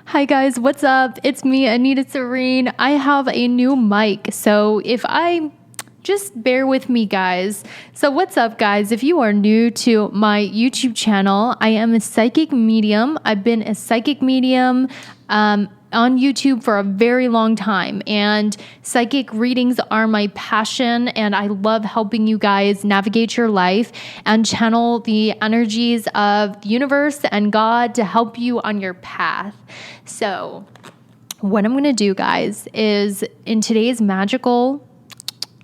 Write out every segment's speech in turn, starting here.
Hi guys, what's up? It's me, Anita Serene. I have a new mic, so just bear with me, guys. So what's up, guys? If you are new to my YouTube channel, I am a psychic medium. I've been a psychic medium on YouTube for a very long time, and psychic readings are my passion, and I love helping you guys navigate your life and channel the energies of the universe and God to help you on your path. So what I'm going to do, guys, is in today's magical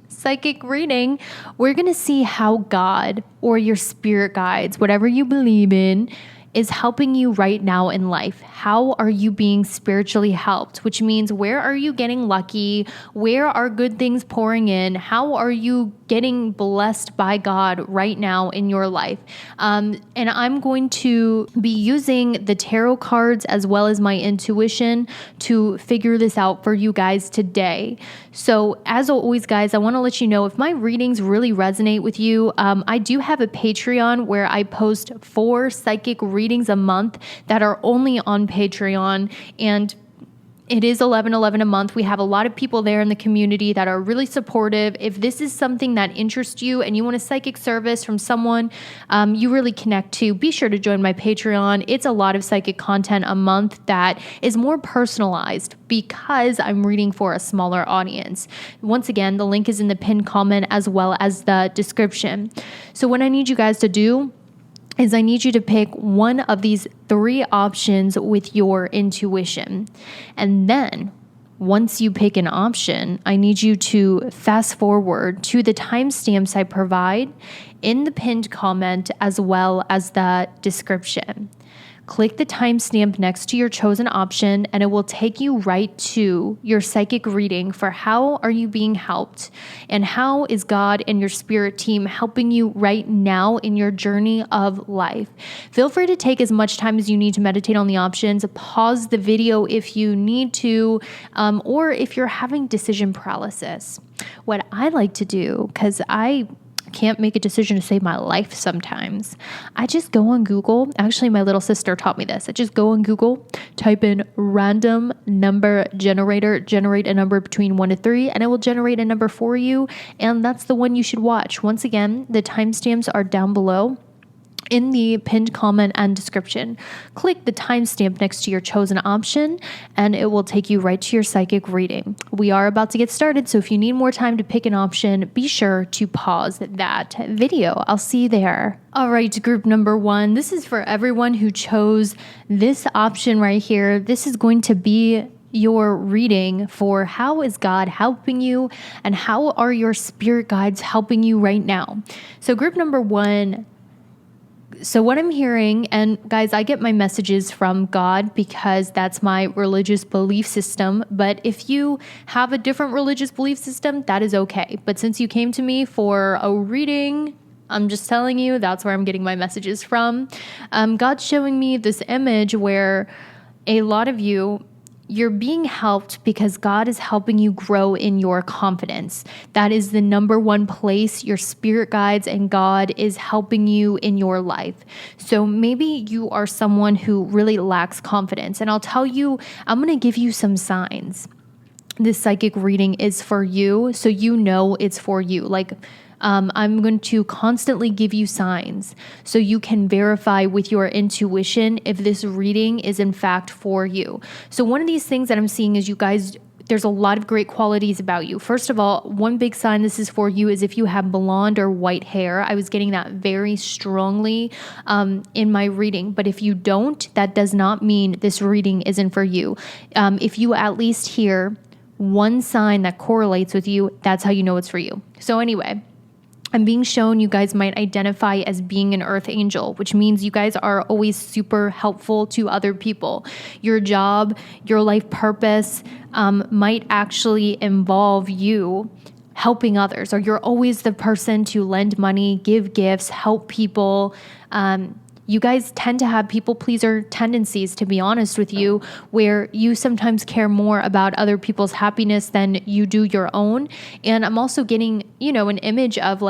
psychic reading, we're going to see how God or your spirit guides, whatever you believe in, is helping you right now in life. How are you being spiritually helped? Which means, where are you getting lucky? Where are good things pouring in? How are you getting blessed by God right now in your life? And I'm going to be using the tarot cards as well as my intuition to figure this out for you guys today. So as always, guys, I want to let you know if my readings really resonate with you, I do have a Patreon where I post 4 psychic readings a month that are only on Patreon, and it is $11.11 a month. We have a lot of people there in the community that are really supportive. If this is something that interests you and you want a psychic service from someone you really connect to, be sure to join my Patreon. It's a lot of psychic content a month that is more personalized because I'm reading for a smaller audience. Once again, the link is in the pinned comment as well as the description. So what I need you guys to do is I need you to pick one of these 3 options with your intuition. And then once you pick an option, I need you to fast forward to the timestamps I provide in the pinned comment as well as the description. Click the timestamp next to your chosen option, and it will take you right to your psychic reading for how are you being helped and how is God and your spirit team helping you right now in your journey of life. Feel free to take as much time as you need to meditate on the options. Pause the video if you need to, or if you're having decision paralysis. What I like to do, because I can't make a decision to save my life sometimes, I just go on Google. Actually, my little sister taught me this. I just go on Google, type in random number generator, generate a number between 1 to 3, and it will generate a number for you. And that's the one you should watch. Once again, the timestamps are down below in the pinned comment and description. Click the timestamp next to your chosen option, and it will take you right to your psychic reading. We are about to get started, so if you need more time to pick an option, be sure to pause that video. I'll see you there. All right, group number 1. This is for everyone who chose this option right here. This is going to be your reading for how is God helping you and how are your spirit guides helping you right now. So group number 1, so what I'm hearing, and guys, I get my messages from God because that's my religious belief system. But if you have a different religious belief system, that is okay. But since you came to me for a reading, I'm just telling you, that's where I'm getting my messages from. God's showing me this image where a lot of you're being helped because God is helping you grow in your confidence. That is the number 1 place your spirit guides and God is helping you in your life. So maybe you are someone who really lacks confidence. And I'll tell you, I'm going to give you some signs. This psychic reading is for you, so you know it's for you. I'm going to constantly give you signs so you can verify with your intuition if this reading is in fact for you. So one of these things that I'm seeing is you guys, there's a lot of great qualities about you. First of all, one big sign this is for you is if you have blonde or white hair. I was getting that very strongly in my reading. But if you don't, that does not mean this reading isn't for you. If you at least hear one sign that correlates with you, that's how you know it's for you. So anyway, I'm being shown you guys might identify as being an earth angel, which means you guys are always super helpful to other people. Your job, your life purpose might actually involve you helping others, or you're always the person to lend money, give gifts, help people. You guys tend to have people pleaser tendencies, to be honest with you, where you sometimes care more about other people's happiness than you do your own. And I'm also getting, an image of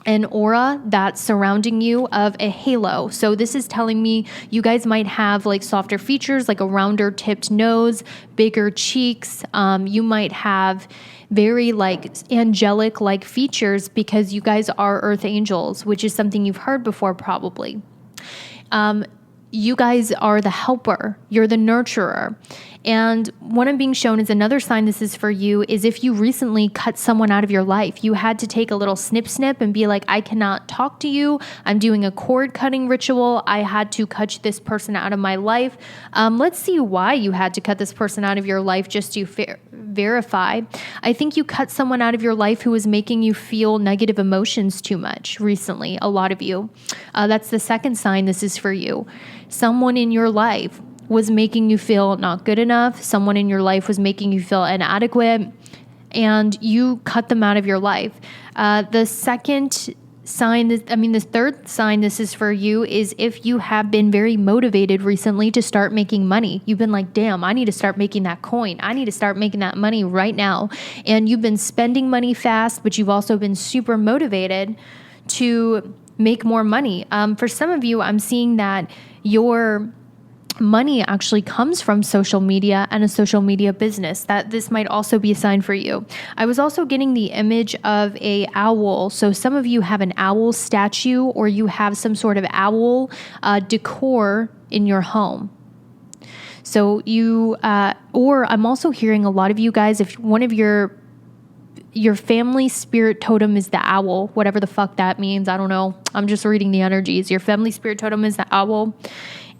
an aura that's surrounding you of a halo. So this is telling me you guys might have like softer features, like a rounder tipped nose, bigger cheeks. You might have very like angelic like features because you guys are earth angels, which is something you've heard before probably. You guys are the helper. You're the nurturer. And what I'm being shown is another sign this is for you is if you recently cut someone out of your life, you had to take a little snip and be like, I cannot talk to you. I'm doing a cord cutting ritual. I had to cut this person out of my life. Let's see why you had to cut this person out of your life just to verify. I think you cut someone out of your life who was making you feel negative emotions too much recently, a lot of you. That's the second sign this is for you. Someone in your life was making you feel not good enough. Someone in your life was making you feel inadequate, and you cut them out of your life. The third sign this is for you is if you have been very motivated recently to start making money. You've been like, damn, I need to start making that coin. I need to start making that money right now. And you've been spending money fast, but you've also been super motivated to make more money. For some of you, I'm seeing that your money actually comes from social media and a social media business, that this might also be a sign for you. I was also getting the image of a owl. So some of you have an owl statue or you have some sort of owl decor in your home. So you, or I'm also hearing a lot of you guys, if one of your family spirit totem is the owl, whatever the fuck that means. I don't know. I'm just reading the energies. Your family spirit totem is the owl.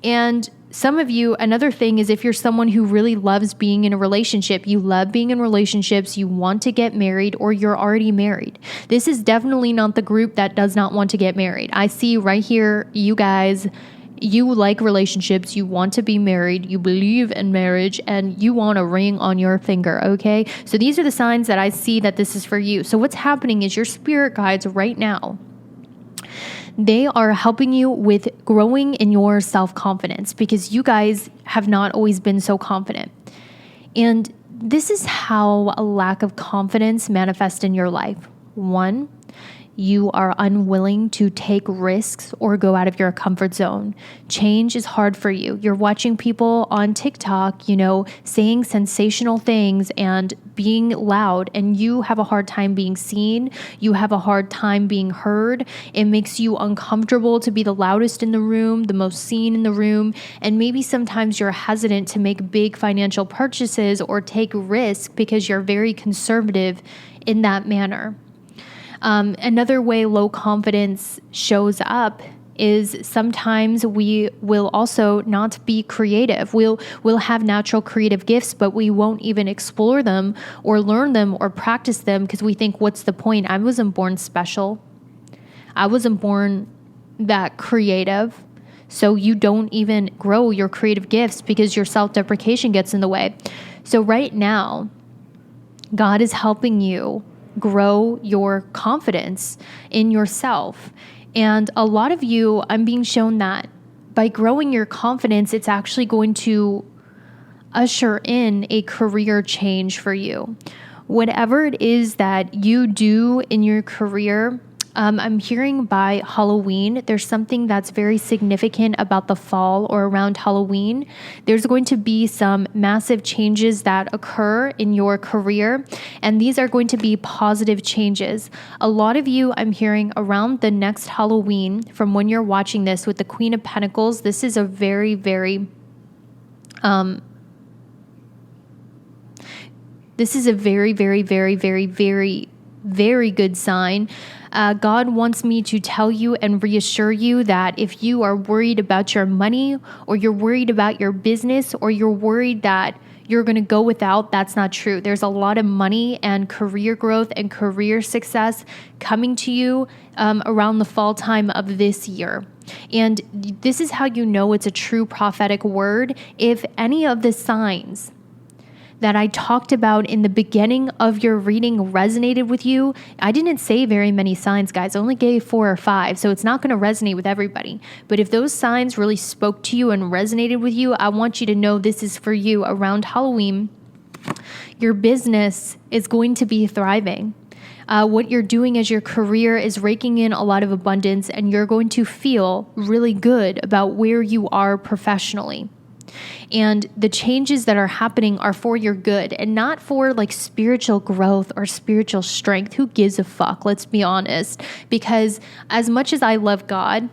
And some of you, another thing is if you're someone who really loves being in a relationship, you love being in relationships, you want to get married, or you're already married. This is definitely not the group that does not want to get married. I see right here, you guys, you like relationships, you want to be married, you believe in marriage, and you want a ring on your finger, okay? So these are the signs that I see that this is for you. So what's happening is your spirit guides right now, they are helping you with growing in your self-confidence because you guys have not always been so confident. And this is how a lack of confidence manifests in your life. 1, you are unwilling to take risks or go out of your comfort zone. Change is hard for you. You're watching people on TikTok, saying sensational things and being loud, and you have a hard time being seen. You have a hard time being heard. It makes you uncomfortable to be the loudest in the room, the most seen in the room, and maybe sometimes you're hesitant to make big financial purchases or take risks because you're very conservative in that manner. Another way low confidence shows up is sometimes we will also not be creative. We'll have natural creative gifts, but we won't even explore them or learn them or practice them because we think, what's the point? I wasn't born special. I wasn't born that creative. So you don't even grow your creative gifts because your self-deprecation gets in the way. So right now, God is helping you grow your confidence in yourself. And a lot of you, I'm being shown that by growing your confidence, it's actually going to usher in a career change for you. Whatever it is that you do in your career, I'm hearing by Halloween, there's something that's very significant about the fall or around Halloween. There's going to be some massive changes that occur in your career, and these are going to be positive changes. A lot of you, I'm hearing around the next Halloween, from when you're watching this with the Queen of Pentacles, this is a very, very, very good sign. God wants me to tell you and reassure you that if you are worried about your money, or you're worried about your business, or you're worried that you're going to go without, that's not true. There's a lot of money and career growth and career success coming to you around the fall time of this year. And this is how you know it's a true prophetic word. If any of the signs that I talked about in the beginning of your reading resonated with you, I didn't say very many signs, guys. I only gave 4 or 5, so it's not going to resonate with everybody. But if those signs really spoke to you and resonated with you, I want you to know this is for you. Around Halloween, your business is going to be thriving. What you're doing as your career is raking in a lot of abundance, and you're going to feel really good about where you are professionally. And the changes that are happening are for your good and not for like spiritual growth or spiritual strength. Who gives a fuck? Let's be honest. Because as much as I love God,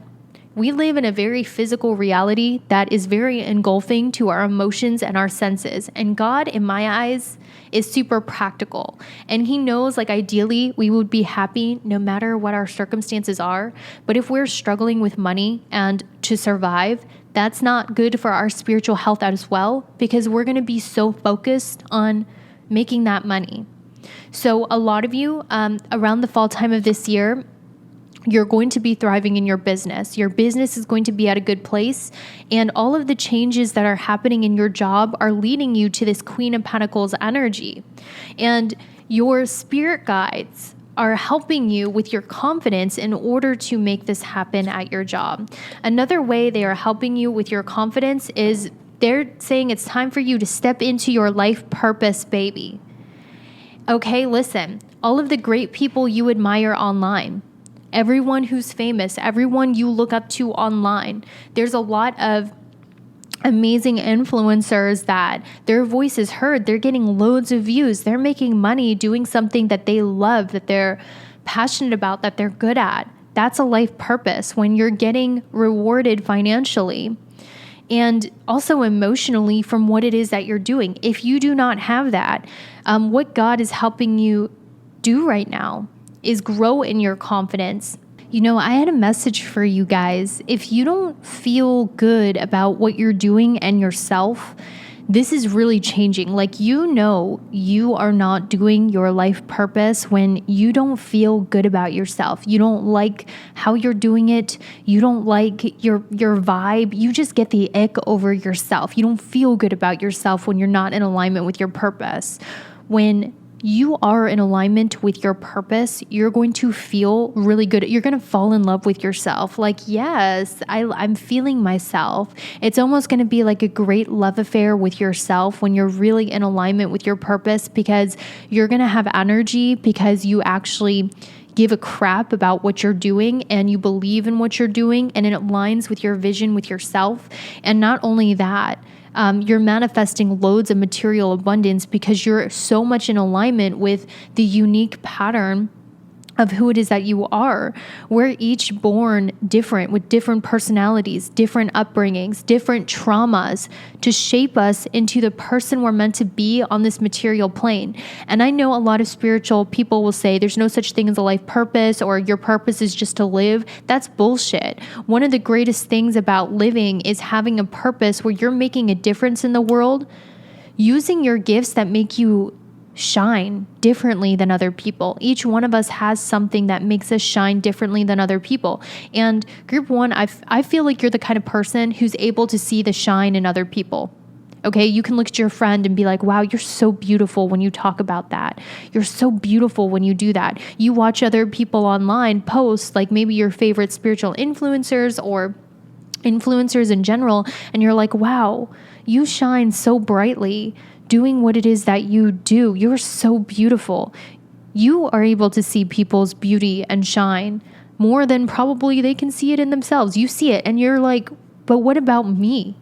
we live in a very physical reality that is very engulfing to our emotions and our senses. And God, in my eyes, is super practical. And he knows, like, ideally, we would be happy no matter what our circumstances are. But if we're struggling with money and to survive, that's not good for our spiritual health as well, because we're going to be so focused on making that money. So a lot of you, around the fall time of this year, you're going to be thriving in your business. Your business is going to be at a good place. And all of the changes that are happening in your job are leading you to this Queen of Pentacles energy. And your spirit guides are helping you with your confidence in order to make this happen at your job. Another way they are helping you with your confidence is they're saying it's time for you to step into your life purpose, baby. Okay, listen, all of the great people you admire online, everyone who's famous, everyone you look up to online, there's a lot of amazing influencers that their voice is heard. They're getting loads of views. They're making money doing something that they love, that they're passionate about, that they're good at. That's a life purpose when you're getting rewarded financially and also emotionally from what it is that you're doing. If you do not have that, what God is helping you do right now is grow in your confidence. You know, I had a message for you guys. If you don't feel good about what you're doing and yourself, this is really changing. Like, you know, you are not doing your life purpose when you don't feel good about yourself. You don't like how you're doing it. You don't like your vibe. You just get the ick over yourself. You don't feel good about yourself when you're not in alignment with your purpose. When you are in alignment with your purpose, you're going to feel really good. You're going to fall in love with yourself. Like, yes, I'm feeling myself. It's almost going to be like a great love affair with yourself when you're really in alignment with your purpose, because you're going to have energy because you actually give a crap about what you're doing and you believe in what you're doing and it aligns with your vision with yourself. And not only that, you're manifesting loads of material abundance because you're so much in alignment with the unique pattern of who it is that you are. We're each born different with different personalities, different upbringings, different traumas to shape us into the person we're meant to be on this material plane. And I know a lot of spiritual people will say there's no such thing as a life purpose or your purpose is just to live. That's bullshit. One of the greatest things about living is having a purpose where you're making a difference in the world, using your gifts that make you shine differently than other people. Each one of us has something that makes us shine differently than other people. And group one, I feel like you're the kind of person who's able to see the shine in other people. Okay, you can look at your friend and be like, wow, you're so beautiful when you talk about that. You're so beautiful when you do that. You watch other people online post, like maybe your favorite spiritual influencers or influencers in general, and you're like, wow, you shine so brightly doing what it is that you do. You're so beautiful. You are able to see people's beauty and shine more than probably they can see it in themselves. You see it and you're like, but what about me?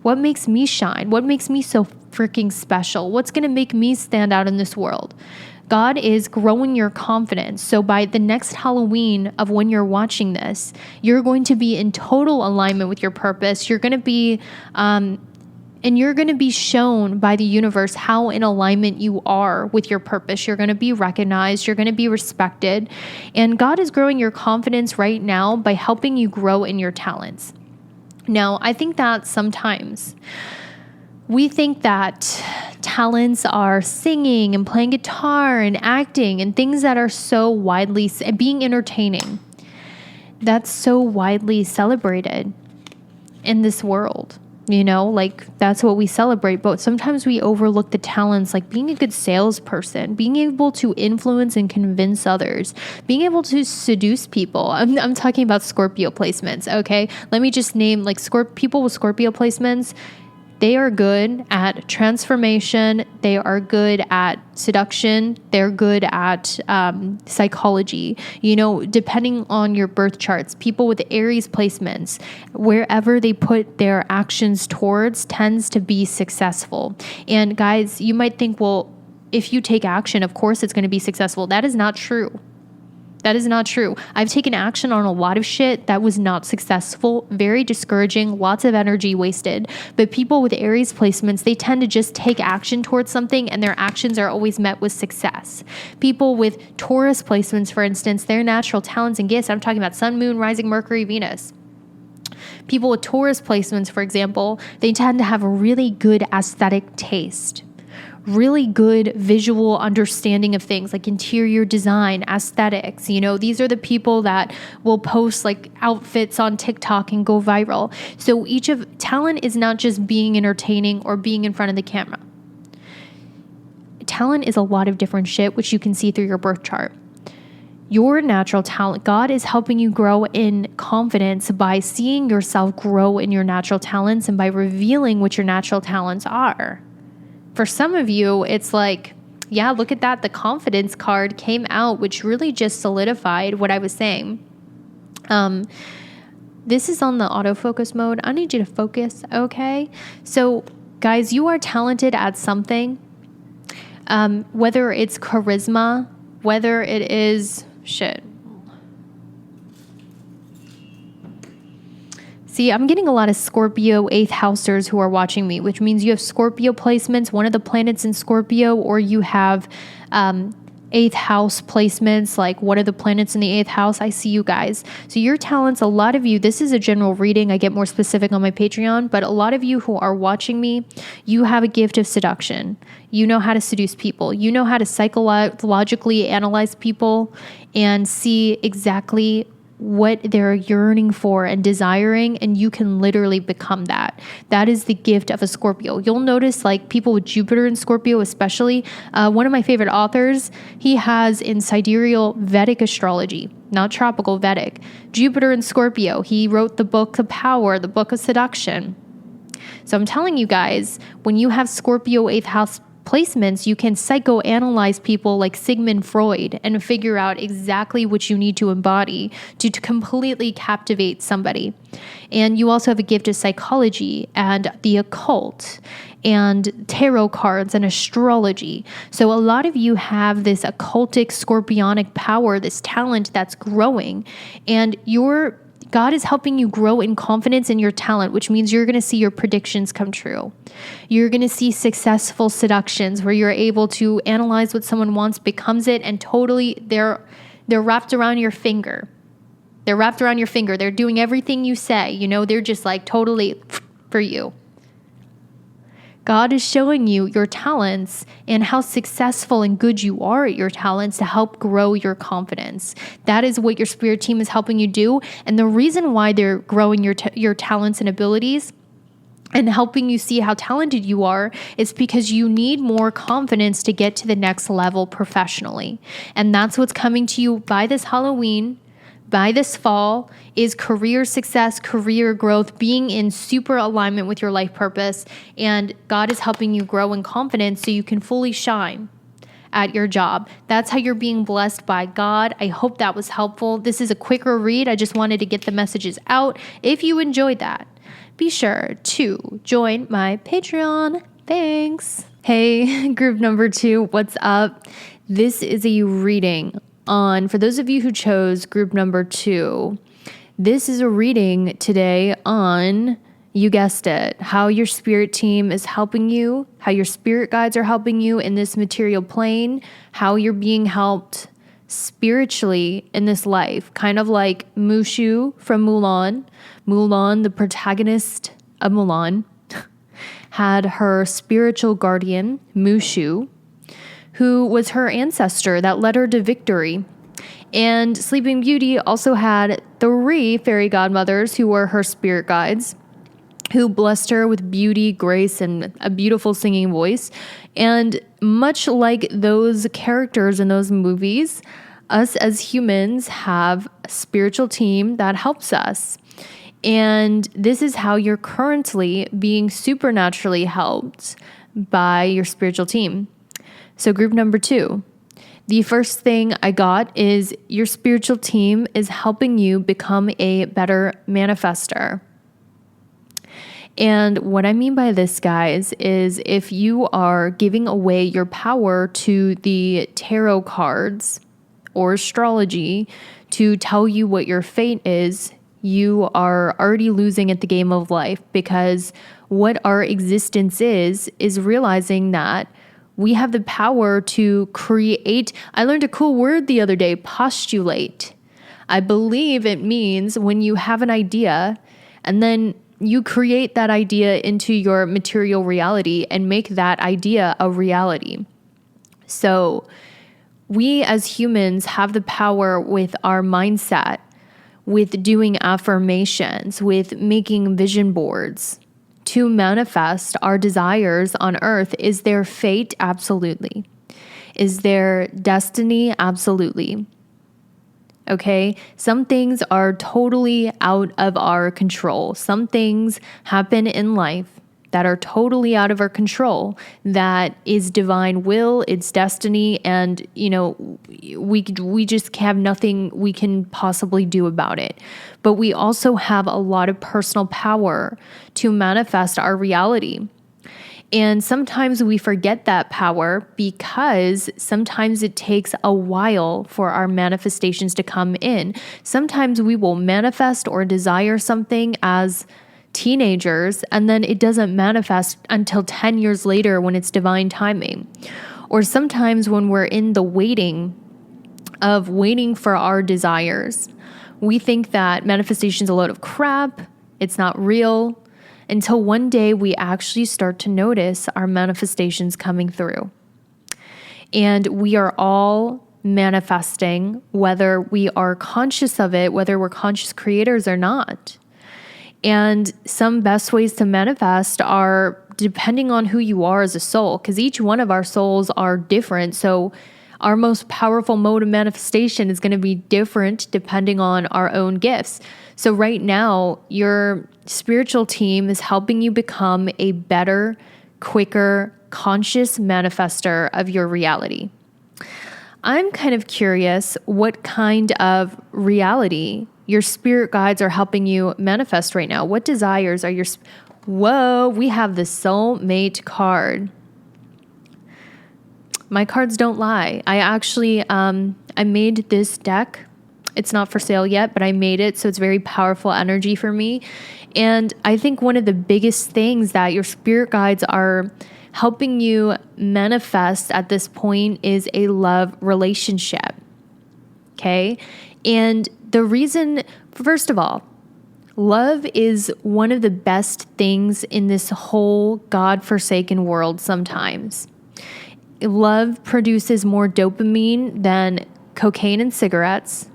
What makes me shine? What makes me so freaking special? What's going to make me stand out in this world? God is growing your confidence. So by the next Halloween of when you're watching this, you're going to be in total alignment with your purpose. You're going to be, and you're going to be shown by the universe how in alignment you are with your purpose. You're going to be recognized. You're going to be respected. And God is growing your confidence right now by helping you grow in your talents. Now, I think that sometimes we think that talents are singing and playing guitar and acting and things that are so widely, being entertaining. That's so widely celebrated in this world. You know, like that's what we celebrate. But sometimes we overlook the talents, like being a good salesperson, being able to influence and convince others, being able to seduce people. I'm talking about Scorpio placements. Okay. Let me just name like people with Scorpio placements. They are good at transformation. They are good at seduction. They're good at psychology. Depending on your birth charts, people with Aries placements, wherever they put their actions towards tends to be successful. And guys, you might think, well, if you take action, of course it's going to be successful. That is not true. That is not true. I've taken action on a lot of shit that was not successful, very discouraging, lots of energy wasted. But people with Aries placements, they tend to just take action towards something and their actions are always met with success. People with Taurus placements, for instance, their natural talents and gifts, I'm talking about Sun, Moon, Rising, Mercury, Venus. People with Taurus placements, for example, they tend to have a really good aesthetic taste. Really good visual understanding of things like interior design, aesthetics. These are the people that will post like outfits on TikTok and go viral. So talent is not just being entertaining or being in front of the camera. Talent is a lot of different shit, which you can see through your birth chart. Your natural talent, God is helping you grow in confidence by seeing yourself grow in your natural talents and by revealing what your natural talents are. For some of you, it's like, yeah, look at that. The confidence card came out, which really just solidified what I was saying. This is on the autofocus mode. I need you to focus, okay? So, guys, you are talented at something, whether it's charisma, whether it is See, I'm getting a lot of Scorpio 8th housers who are watching me, which means you have Scorpio placements, one of the planets in Scorpio, or you have 8th house placements, like one of the planets in the 8th house. I see you guys. So your talents, a lot of you, this is a general reading. I get more specific on my Patreon, but a lot of you who are watching me, you have a gift of seduction. You know how to seduce people. You know how to psychologically analyze people and see exactly what they're yearning for and desiring, and you can literally become that. That is the gift of a Scorpio. You'll notice like people with Jupiter in Scorpio, especially one of my favorite authors, he has in sidereal Vedic astrology, not tropical Vedic, Jupiter in Scorpio. He wrote the book of power, the book of seduction. So I'm telling you guys, when you have Scorpio 8th house placements, you can psychoanalyze people like Sigmund Freud and figure out exactly what you need to embody to completely captivate somebody. And you also have a gift of psychology and the occult and tarot cards and astrology. So a lot of you have this occultic scorpionic power, this talent that's growing, and God is helping you grow in confidence in your talent, which means you're going to see your predictions come true. You're going to see successful seductions where you're able to analyze what someone wants, becomes it, and totally they're wrapped around your finger. They're wrapped around your finger. They're doing everything you say. They're just like totally for you. God is showing you your talents and how successful and good you are at your talents to help grow your confidence. That is what your spirit team is helping you do. And the reason why they're growing your talents and abilities and helping you see how talented you are is because you need more confidence to get to the next level professionally. And that's what's coming to you by this Halloween, by this fall, is career success, career growth, being in super alignment with your life purpose. And God is helping you grow in confidence so you can fully shine at your job. That's how you're being blessed by God. I hope that was helpful. This is a quicker read. I just wanted to get the messages out. If you enjoyed that, be sure to join my Patreon. Thanks. Hey, group number 2, what's up? This is a reading for those of you who chose group number 2, this is a reading today on, you guessed it, how your spirit team is helping you, how your spirit guides are helping you in this material plane, how you're being helped spiritually in this life, kind of like Mushu from Mulan. Mulan, the protagonist of Mulan, had her spiritual guardian, Mushu, who was her ancestor that led her to victory. And Sleeping Beauty also had 3 fairy godmothers who were her spirit guides, who blessed her with beauty, grace, and a beautiful singing voice. And much like those characters in those movies, us as humans have a spiritual team that helps us. And this is how you're currently being supernaturally helped by your spiritual team. So group number 2, the first thing I got is your spiritual team is helping you become a better manifester. And what I mean by this, guys, is if you are giving away your power to the tarot cards or astrology to tell you what your fate is, you are already losing at the game of life, because what our existence is realizing that we have the power to create. I learned a cool word the other day, postulate. I believe it means when you have an idea and then you create that idea into your material reality and make that idea a reality. So we as humans have the power with our mindset, with doing affirmations, with making vision boards to manifest our desires on earth. Is there fate? Absolutely. Is there destiny? Absolutely. Okay, some things are totally out of our control. Some things happen in life that are totally out of our control. That is divine will, it's destiny, and we just have nothing we can possibly do about it. But we also have a lot of personal power to manifest our reality. And sometimes we forget that power because sometimes it takes a while for our manifestations to come in. Sometimes we will manifest or desire something as teenagers, and then it doesn't manifest until 10 years later when it's divine timing. Or sometimes when we're in the waiting for our desires, we think that manifestation is a load of crap, it's not real, until one day we actually start to notice our manifestations coming through. And we are all manifesting, whether we are conscious of it, whether we're conscious creators or not. And some best ways to manifest are depending on who you are as a soul, because each one of our souls are different. So our most powerful mode of manifestation is going to be different depending on our own gifts. So right now, your spiritual team is helping you become a better, quicker, conscious manifester of your reality. I'm kind of curious what kind of reality your spirit guides are helping you manifest right now. What desires are your... Whoa, we have the soulmate card. My cards don't lie. I actually, I made this deck. It's not for sale yet, but I made it, so it's very powerful energy for me. And I think one of the biggest things that your spirit guides are helping you manifest at this point is a love relationship. Okay? And the reason, first of all, love is one of the best things in this whole God-forsaken world sometimes. Love produces more dopamine than cocaine and cigarettes.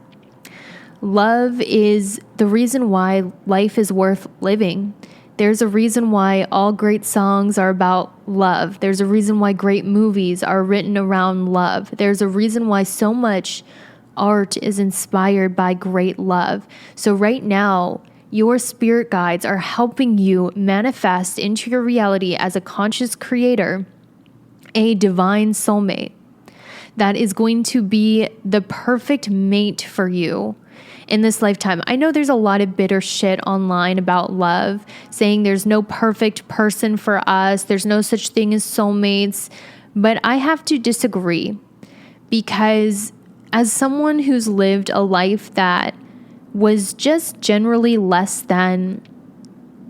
Love is the reason why life is worth living. There's a reason why all great songs are about love. There's a reason why great movies are written around love. There's a reason why so much art is inspired by great love. So right now, your spirit guides are helping you manifest into your reality as a conscious creator, a divine soulmate that is going to be the perfect mate for you in this lifetime. I know there's a lot of bitter shit online about love, saying there's no perfect person for us, there's no such thing as soulmates, but I have to disagree, because as someone who's lived a life that was just generally less than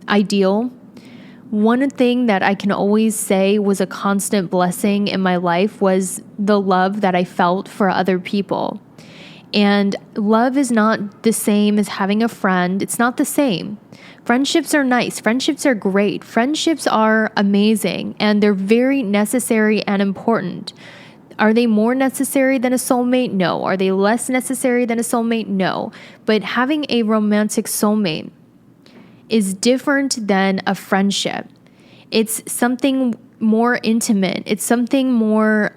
ideal, one thing that I can always say was a constant blessing in my life was the love that I felt for other people. And love is not the same as having a friend. It's not the same. Friendships are nice. Friendships are great. Friendships are amazing, and they're very necessary and important. Are they more necessary than a soulmate? No. Are they less necessary than a soulmate? No. But having a romantic soulmate is different than a friendship. It's something more intimate. It's something more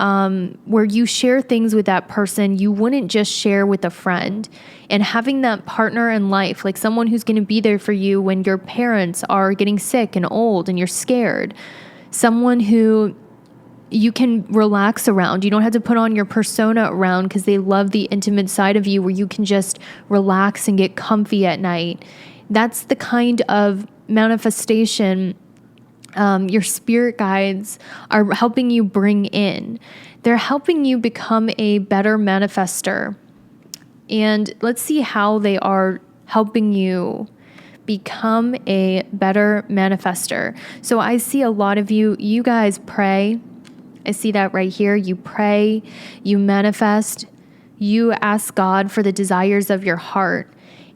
where you share things with that person you wouldn't just share with a friend. And having that partner in life, like someone who's going to be there for you when your parents are getting sick and old and you're scared. Someone who you can relax around. You don't have to put on your persona around because they love the intimate side of you where you can just relax and get comfy at night. That's the kind of manifestation your spirit guides are helping you bring in. They're helping you become a better manifester. And let's see how they are helping you become a better manifester. So I see a lot of you guys pray. I see that right here. You pray, you manifest, you ask God for the desires of your heart.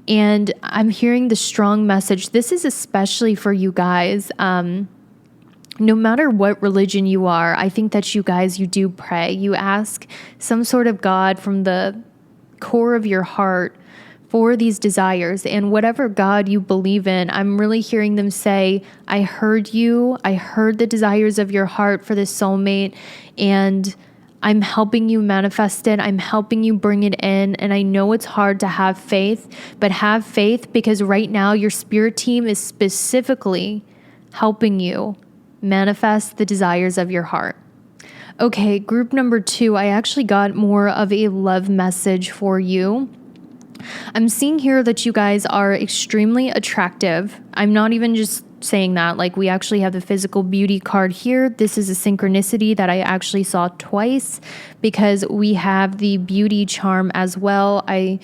And I'm hearing the strong message. This is especially for you guys. No matter what religion you are, I think that you do pray. You ask some sort of God from the core of your heart for these desires. And whatever God you believe in, I'm really hearing them say, I heard you. I heard the desires of your heart for this soulmate. And I'm helping you manifest it. I'm helping you bring it in. And I know it's hard to have faith, but have faith because right now your spirit team is specifically helping you manifest the desires of your heart. Okay, group number 2, I actually got more of a love message for you. I'm seeing here that you guys are extremely attractive. I'm not even just saying that, like we actually have the physical beauty card here. This is a synchronicity that I actually saw twice because we have the beauty charm as well. I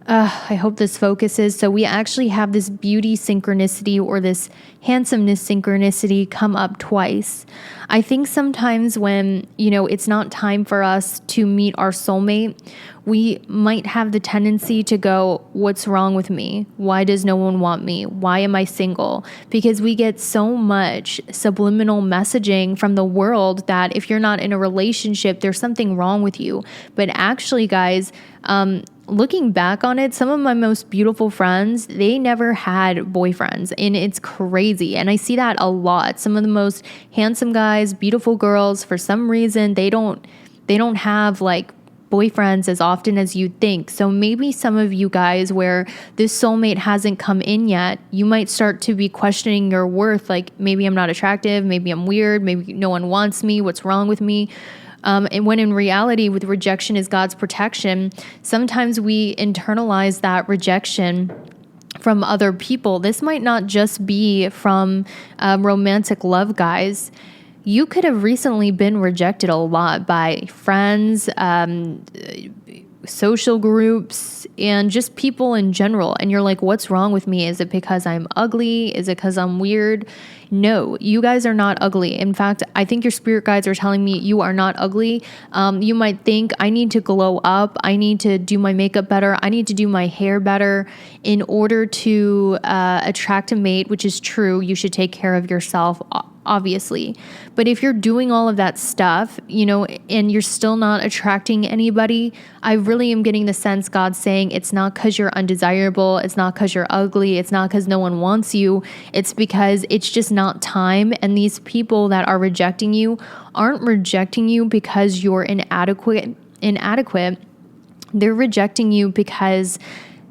hope this focuses. So we actually have this beauty synchronicity or this handsomeness synchronicity come up twice. I think sometimes when, it's not time for us to meet our soulmate, we might have the tendency to go, what's wrong with me? Why does no one want me? Why am I single? Because we get so much subliminal messaging from the world that if you're not in a relationship, there's something wrong with you. But actually, guys, looking back on it, some of my most beautiful friends, they never had boyfriends, and it's crazy. And I see that a lot. Some of the most handsome guys, beautiful girls, for some reason, they don't have like boyfriends as often as you'd think. So maybe some of you guys where this soulmate hasn't come in yet, you might start to be questioning your worth. Like maybe I'm not attractive, maybe I'm weird, maybe no one wants me, what's wrong with me? And when in reality, with rejection is God's protection, sometimes we internalize that rejection from other people. This might not just be from romantic love, guys. You could have recently been rejected a lot by friends, social groups, and just people in general. And you're like, what's wrong with me? Is it because I'm ugly? Is it because I'm weird? No, you guys are not ugly. In fact, I think your spirit guides are telling me you are not ugly. You might think, I need to glow up. I need to do my makeup better. I need to do my hair better in order to attract a mate, which is true. You should take care of yourself, obviously. But if you're doing all of that stuff, and you're still not attracting anybody, I really am getting the sense God's saying it's not because you're undesirable. It's not because you're ugly. It's not because no one wants you. It's because it's just not time. And these people that are rejecting you aren't rejecting you because you're inadequate. They're rejecting you because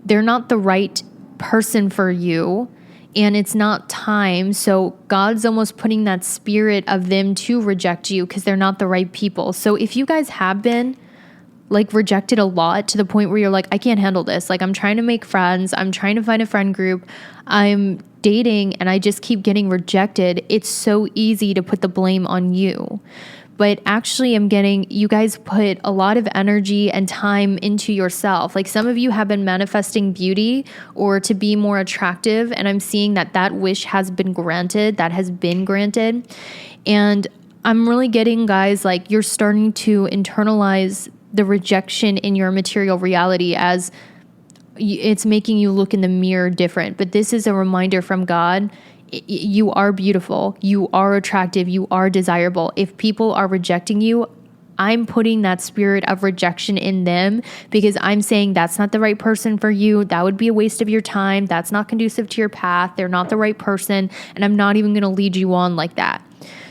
they're not the right person for you. And it's not time. So God's almost putting that spirit of them to reject you because they're not the right people. So if you guys have been like rejected a lot to the point where you're like, I can't handle this. Like I'm trying to make friends. I'm trying to find a friend group. I'm dating and I just keep getting rejected. It's so easy to put the blame on you. But actually I'm getting, you guys put a lot of energy and time into yourself. Like some of you have been manifesting beauty or to be more attractive. And I'm seeing that wish has been granted, And I'm really getting, guys, like you're starting to internalize the rejection in your material reality as it's making you look in the mirror different. But this is a reminder from God. You are beautiful. You are attractive. You are desirable. If people are rejecting you, I'm putting that spirit of rejection in them because I'm saying that's not the right person for you. That would be a waste of your time. That's not conducive to your path. They're not the right person. And I'm not even going to lead you on like that.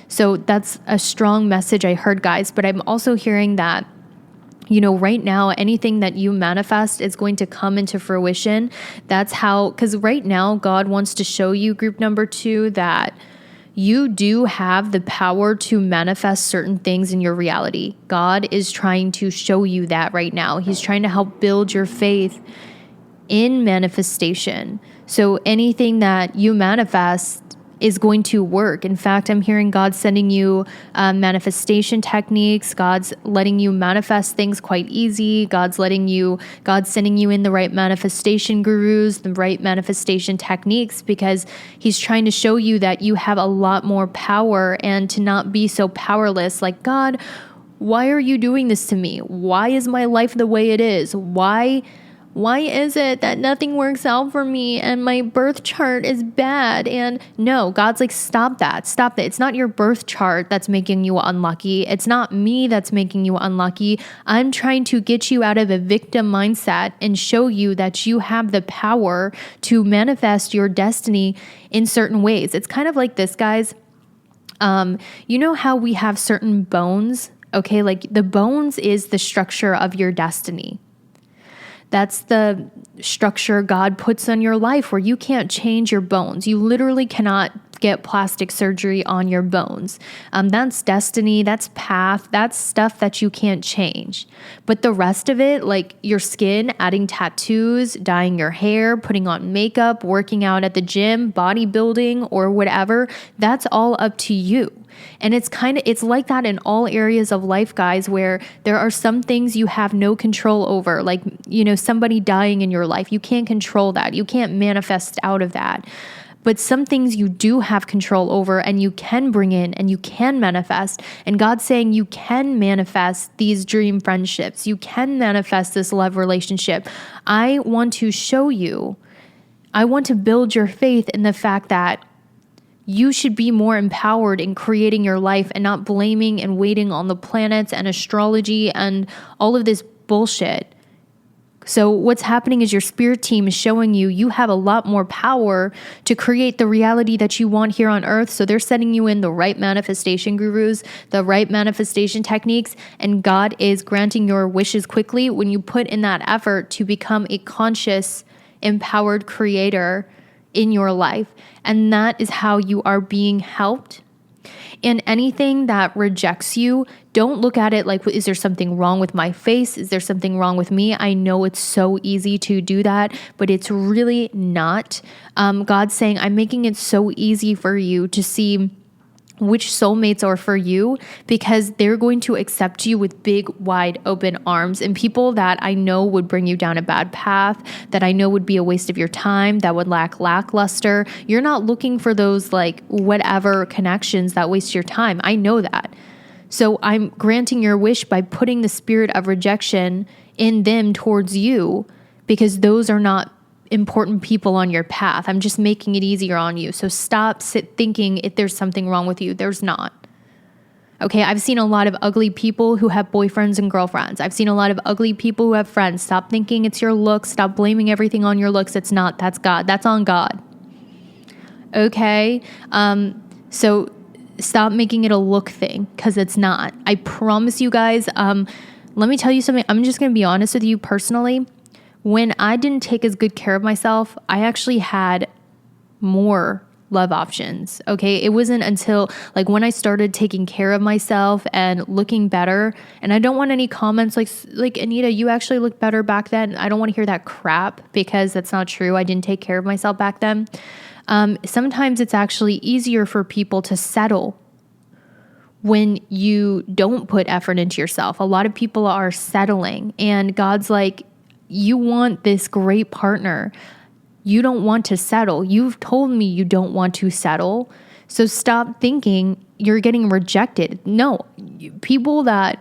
So that's a strong message I heard, guys. But I'm also hearing that, right now, anything that you manifest is going to come into fruition. That's how, because right now, God wants to show you, group number 2, that you do have the power to manifest certain things in your reality. God is trying to show you that right now. He's trying to help build your faith in manifestation. So anything that you manifest is going to work. In fact, I'm hearing God sending you manifestation techniques. God's letting you manifest things quite easy. God's sending you in the right manifestation gurus, the right manifestation techniques, because he's trying to show you that you have a lot more power and to not be so powerless. Like, God, why are you doing this to me? Why is my life the way it is? Why is it that nothing works out for me and my birth chart is bad? And no, God's like, stop that. It's not your birth chart that's making you unlucky. It's not me that's making you unlucky. I'm trying to get you out of a victim mindset and show you that you have the power to manifest your destiny in certain ways. It's kind of like this, guys. You know how we have certain bones? Okay, like the bones is the structure of your destiny. That's the structure God puts on your life where you can't change your bones. You literally cannot get plastic surgery on your bones. That's destiny, that's path, that's stuff that you can't change. But the rest of it, like your skin, adding tattoos, dyeing your hair, putting on makeup, working out at the gym, bodybuilding, or whatever, that's all up to you. And it's like that in all areas of life, guys, where there are some things you have no control over, like, somebody dying in your life. You can't control that. You can't manifest out of that. But some things you do have control over and you can bring in and you can manifest. And God's saying you can manifest these dream friendships. You can manifest this love relationship. I want to show you, I want to build your faith in the fact that you should be more empowered in creating your life and not blaming and waiting on the planets and astrology and all of this bullshit. So what's happening is your spirit team is showing you have a lot more power to create the reality that you want here on earth. So they're sending you in the right manifestation gurus, the right manifestation techniques, and God is granting your wishes quickly when you put in that effort to become a conscious, empowered creator in your life. And that is how you are being helped. And anything that rejects you, don't look at it like, is there something wrong with my face? Is there something wrong with me? I know it's so easy to do that, but it's really not. God's saying, I'm making it so easy for you to see which soulmates are for you, because they're going to accept you with big, wide open arms. And people that I know would bring you down a bad path, that I know would be a waste of your time, that would lackluster. You're not looking for those like whatever connections that waste your time. I know that. So I'm granting your wish by putting the spirit of rejection in them towards you, because those are not important people on your path. I'm just making it easier on you. So stop thinking if there's something wrong with you. There's not. Okay, I've seen a lot of ugly people who have boyfriends and girlfriends. I've seen a lot of ugly people who have friends. Stop thinking it's your looks. Stop blaming everything on your looks. It's not. That's God. That's on God. Okay? So stop making it a look thing, because it's not. I promise you guys, let me tell you something. I'm just going to be honest with you personally. When I didn't take as good care of myself, I actually had more love options. Okay. It wasn't until like when I started taking care of myself and looking better, and I don't want any comments like Anita, you actually look better back then. I don't want to hear that crap, because that's not true. I didn't take care of myself back then. Sometimes it's actually easier for people to settle when you don't put effort into yourself. A lot of people are settling, and God's like, you want this great partner. You don't want to settle. You've told me you don't want to settle. So stop thinking you're getting rejected. No, people that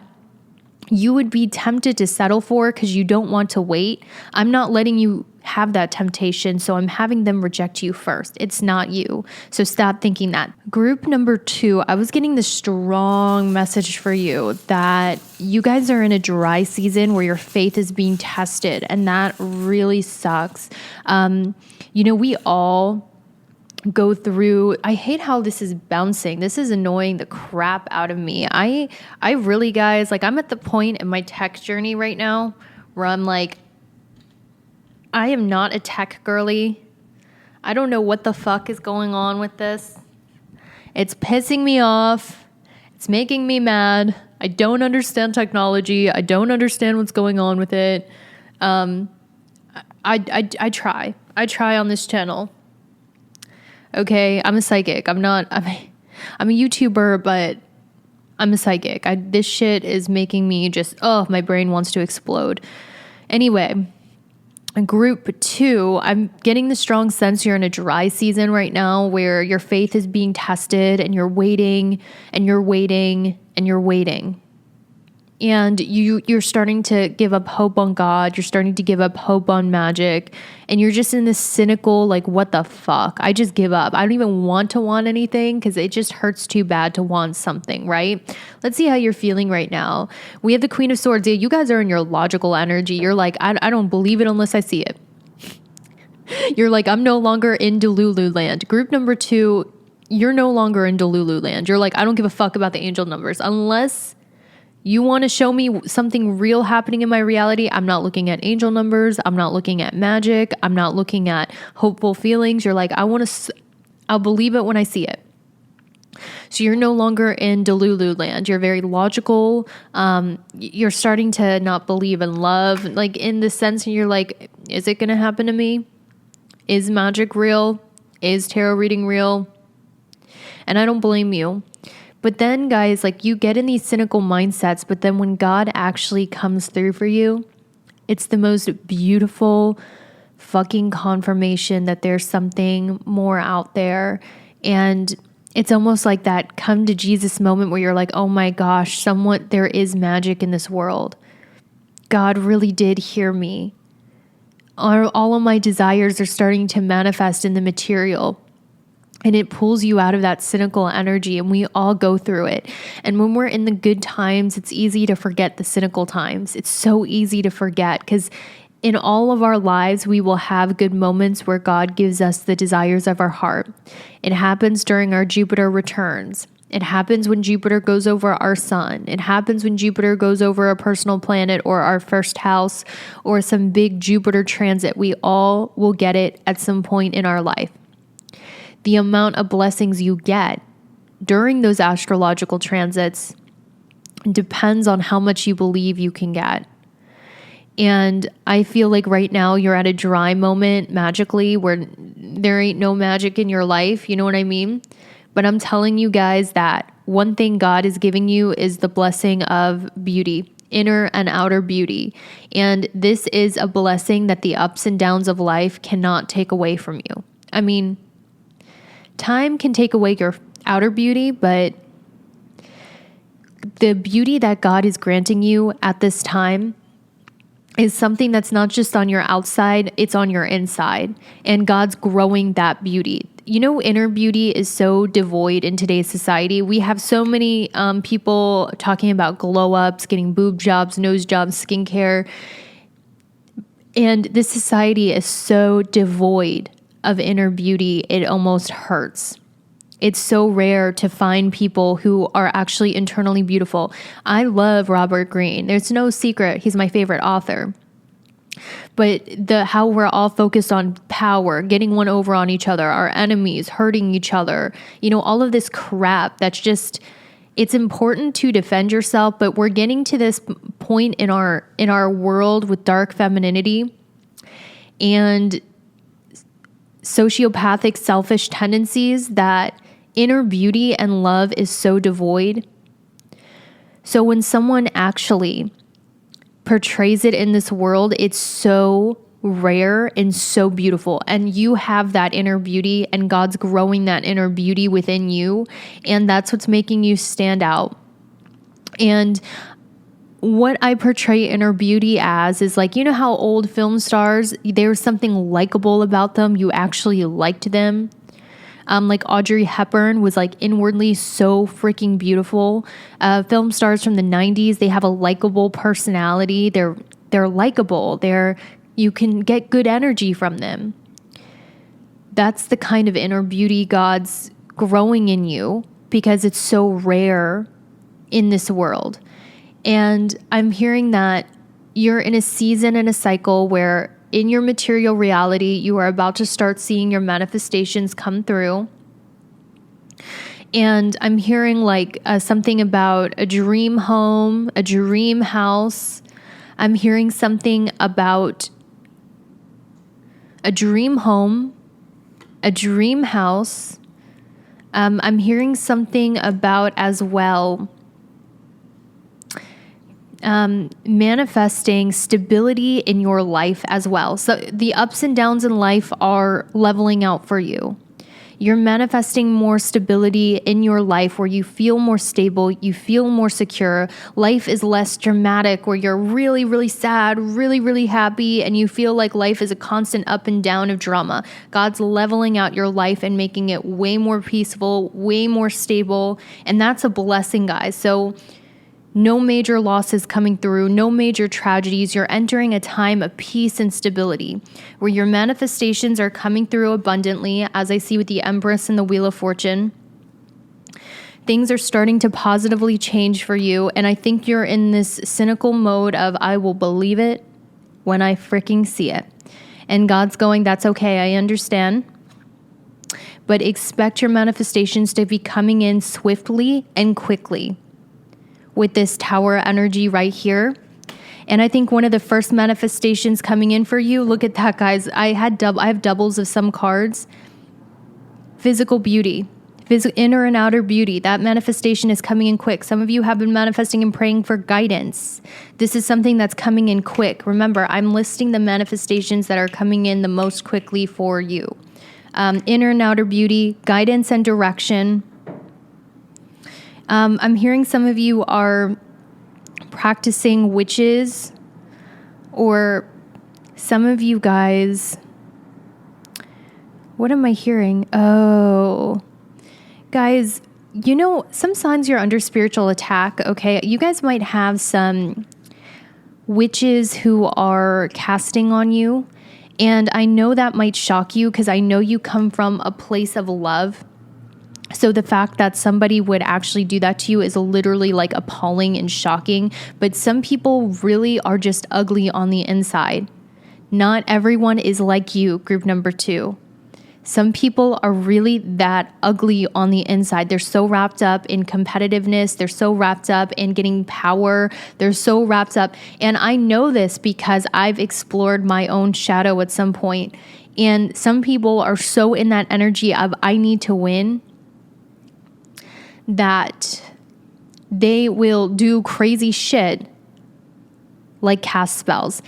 you would be tempted to settle for because you don't want to wait, I'm not letting you have that temptation. So I'm having them reject you first. It's not you. So stop thinking that. Group number 2, I was getting this strong message for you that you guys are in a dry season where your faith is being tested. And that really sucks. We all go through. I hate how this is bouncing. This is annoying the crap out of me. I really, guys, like, I'm at the point in my tech journey right now where I'm like, I am not a tech girly. I don't know what the fuck is going on with this. It's pissing me off. It's making me mad. I don't understand technology. I don't understand what's going on with it. I try. I try on this channel. Okay, I'm a psychic. I'm a YouTuber, but I'm a psychic. This shit is making me just, my brain wants to explode. Anyway, group 2, I'm getting the strong sense you're in a dry season right now where your faith is being tested and you're waiting and you're waiting and you're waiting. And you're starting to give up hope on God. You're starting to give up hope on magic. And you're just in this cynical, like, what the fuck? I just give up. I don't even want to want anything because it just hurts too bad to want something, right? Let's see how you're feeling right now. We have the Queen of Swords. Yeah, you guys are in your logical energy. You're like, I don't believe it unless I see it. You're like, I'm no longer in Delulu land. Group number 2, you're no longer in Delulu land. You're like, I don't give a fuck about the angel numbers. Unless you want to show me something real happening in my reality, I'm not looking at angel numbers. I'm not looking at magic. I'm not looking at hopeful feelings. You're like, I'll believe it when I see it. So you're no longer in Delulu land. You're very logical. You're starting to not believe in love, like, in the sense, you're like, is it going to happen to me? Is magic real? Is tarot reading real? And I don't blame you. But then, guys, like, you get in these cynical mindsets, but then when God actually comes through for you, it's the most beautiful fucking confirmation that there's something more out there. And it's almost like that come to Jesus moment where you're like, oh my gosh, there is magic in this world. God really did hear me. All of my desires are starting to manifest in the material. And it pulls you out of that cynical energy, and we all go through it. And when we're in the good times, it's easy to forget the cynical times. It's so easy to forget because in all of our lives, we will have good moments where God gives us the desires of our heart. It happens during our Jupiter returns. It happens when Jupiter goes over our sun. It happens when Jupiter goes over a personal planet or our first house or some big Jupiter transit. We all will get it at some point in our life. The amount of blessings you get during those astrological transits depends on how much you believe you can get. And I feel like right now you're at a dry moment magically where there ain't no magic in your life. You know what I mean? But I'm telling you guys that one thing God is giving you is the blessing of beauty, inner and outer beauty. And this is a blessing that the ups and downs of life cannot take away from you. I mean, time can take away your outer beauty, but the beauty that God is granting you at this time is something that's not just on your outside, it's on your inside. And God's growing that beauty. You know, inner beauty is so devoid in today's society. We have so many people talking about glow ups, getting boob jobs, nose jobs, skincare. And this society is so devoid of inner beauty, it almost hurts. It's so rare to find people who are actually internally beautiful. I love Robert Greene. There's no secret. He's my favorite author. But how we're all focused on power, getting one over on each other, our enemies, hurting each other, you know, all of this crap that's just, it's important to defend yourself, but we're getting to this point in our world with dark femininity and sociopathic, selfish tendencies that inner beauty and love is so devoid. So when someone actually portrays it in this world, it's so rare and so beautiful. And you have that inner beauty, and God's growing that inner beauty within you. And that's what's making you stand out. And what I portray inner beauty as is like, you know how old film stars, there's something likable about them. You actually liked them. Like Audrey Hepburn was like inwardly so freaking beautiful. Film stars from the 90s, they have a likable personality. They're likable. You can get good energy from them. that's the kind of inner beauty God's growing in you because it's so rare in this world. And I'm hearing that you're in a season and a cycle where in your material reality, you are about to start seeing your manifestations come through. And I'm hearing like something about a dream home, a dream house. I'm hearing something about a dream home, a dream house. I'm hearing something about as well manifesting stability in your life as well. So the ups and downs in life are leveling out for you. You're manifesting more stability in your life where you feel more stable, you feel more secure. Life is less dramatic where you're really, really sad, really, really happy, and you feel like life is a constant up and down of drama. God's leveling out your life and making it way more peaceful, way more stable, and that's a blessing, guys. So no major losses coming through, no major tragedies. You're entering a time of peace and stability where your manifestations are coming through abundantly, as I see with the Empress and the Wheel of Fortune. Things are starting to positively change for you, and I think you're in this cynical mode of, I will believe it when I freaking see it. And God's going, that's okay, I understand. But expect your manifestations to be coming in swiftly and quickly with this Tower energy right here. And I think one of the first manifestations coming in for you, look at that, guys. I have doubles of some cards. Physical beauty, inner and outer beauty. That manifestation is coming in quick. Some of you have been manifesting and praying for guidance. This is something that's coming in quick. Remember, I'm listing the manifestations that are coming in the most quickly for you. Inner and outer beauty, guidance and direction. I'm hearing some of you are practicing witches, or some of you guys, what am I hearing? Oh, guys, you know, some signs you're under spiritual attack, okay? You guys might have some witches who are casting on you, and I know that might shock you because I know you come from a place of love. So the fact that somebody would actually do that to you is literally like appalling and shocking. But some people really are just ugly on the inside. Not everyone is like you, group number 2. Some people are really that ugly on the inside. They're so wrapped up in competitiveness. They're so wrapped up in getting power. They're so wrapped up. And I know this because I've explored my own shadow at some point. And some people are so in that energy of I need to win, that they will do crazy shit like cast spells.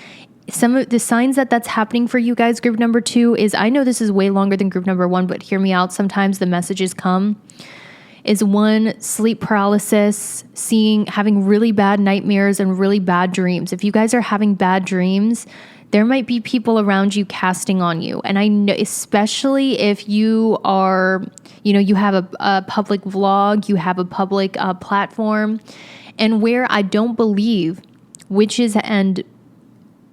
Some of the signs that that's happening for you guys, group number 2, is, I know this is way longer than group number 1, but hear me out. Sometimes the messages come. Is 1, sleep paralysis, having really bad nightmares and really bad dreams. If you guys are having bad dreams, there might be people around you casting on you. And I know, especially if you are, you have a public vlog, you have a public platform, and where I don't believe witches and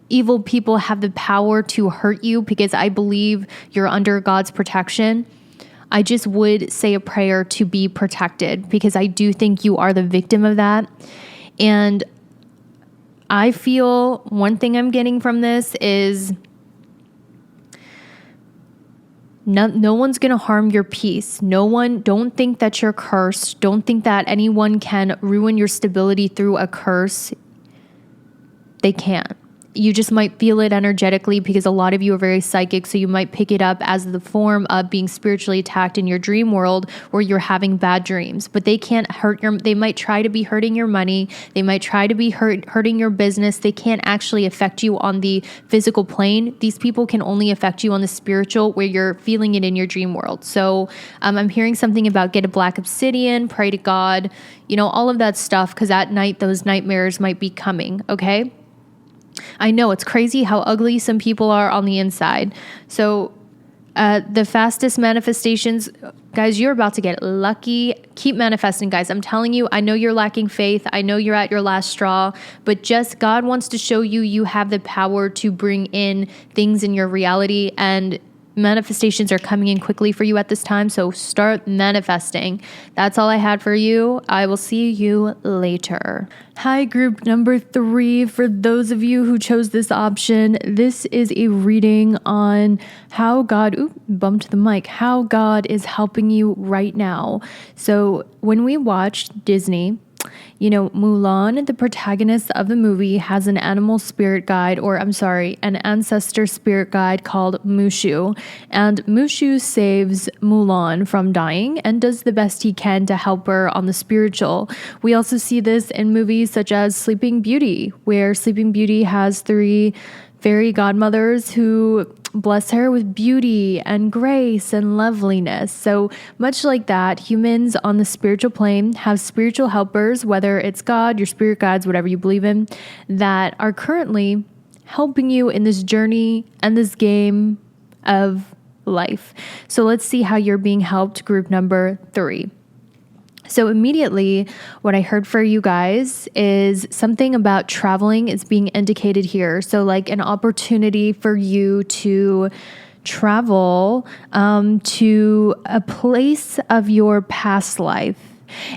evil people have the power to hurt you, because I believe you're under God's protection. I just would say a prayer to be protected, because I do think you are the victim of that. And I feel one thing I'm getting from this is no one's going to harm your peace. Don't think that you're cursed. Don't think that anyone can ruin your stability through a curse. They can't. You just might feel it energetically, because a lot of you are very psychic, so you might pick it up as the form of being spiritually attacked in your dream world where you're having bad dreams. But they can't they might try to be hurting your money. They might try to be hurting your business. They can't actually affect you on the physical plane. These people can only affect you on the spiritual, where you're feeling it in your dream world. So I'm hearing something about get a black obsidian, pray to God, all of that stuff, because at night those nightmares might be coming, okay? I know it's crazy how ugly some people are on the inside. So the fastest manifestations, guys, you're about to get lucky. Keep manifesting, guys. I'm telling you, I know you're lacking faith. I know you're at your last straw, but just God wants to show you have the power to bring in things in your reality. And manifestations are coming in quickly for you at this time. So start manifesting. That's all I had for you. I will see you later. Hi, group number 3. For those of you who chose this option, this is a reading on how God, bumped the mic, how God is helping you right now. So when we watched Disney, Mulan, the protagonist of the movie, has an animal spirit guide, an ancestor spirit guide called Mushu. And Mushu saves Mulan from dying and does the best he can to help her on the spiritual. We also see this in movies such as Sleeping Beauty, where Sleeping Beauty has 3 fairy godmothers who bless her with beauty and grace and loveliness. So much like that, humans on the spiritual plane have spiritual helpers, whether it's God, your spirit guides, whatever you believe in, that are currently helping you in this journey and this game of life. So let's see how you're being helped, group number 3. So immediately, what I heard for you guys is something about traveling is being indicated here. So like an opportunity for you to travel to a place of your past life.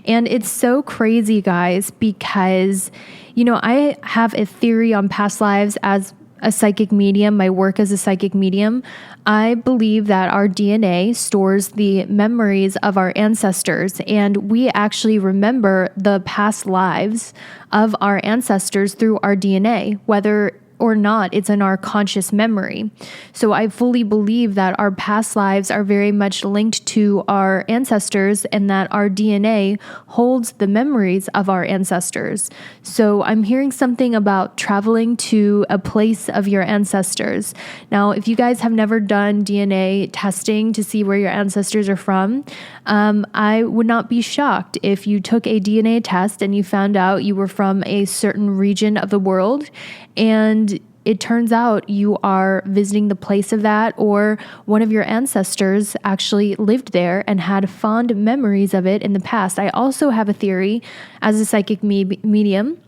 And it's so crazy, guys, because, I have a theory on past lives as a psychic medium, my work as a psychic medium. I believe that our DNA stores the memories of our ancestors, and we actually remember the past lives of our ancestors through our DNA, whether or not it's in our conscious memory. So I fully believe that our past lives are very much linked to our ancestors and that our DNA holds the memories of our ancestors. So I'm hearing something about traveling to a place of your ancestors. Now, if you guys have never done DNA testing to see where your ancestors are from, I would not be shocked if you took a DNA test and you found out you were from a certain region of the world, and it turns out you are visiting the place of that, or one of your ancestors actually lived there and had fond memories of it in the past. I also have a theory as a psychic medium.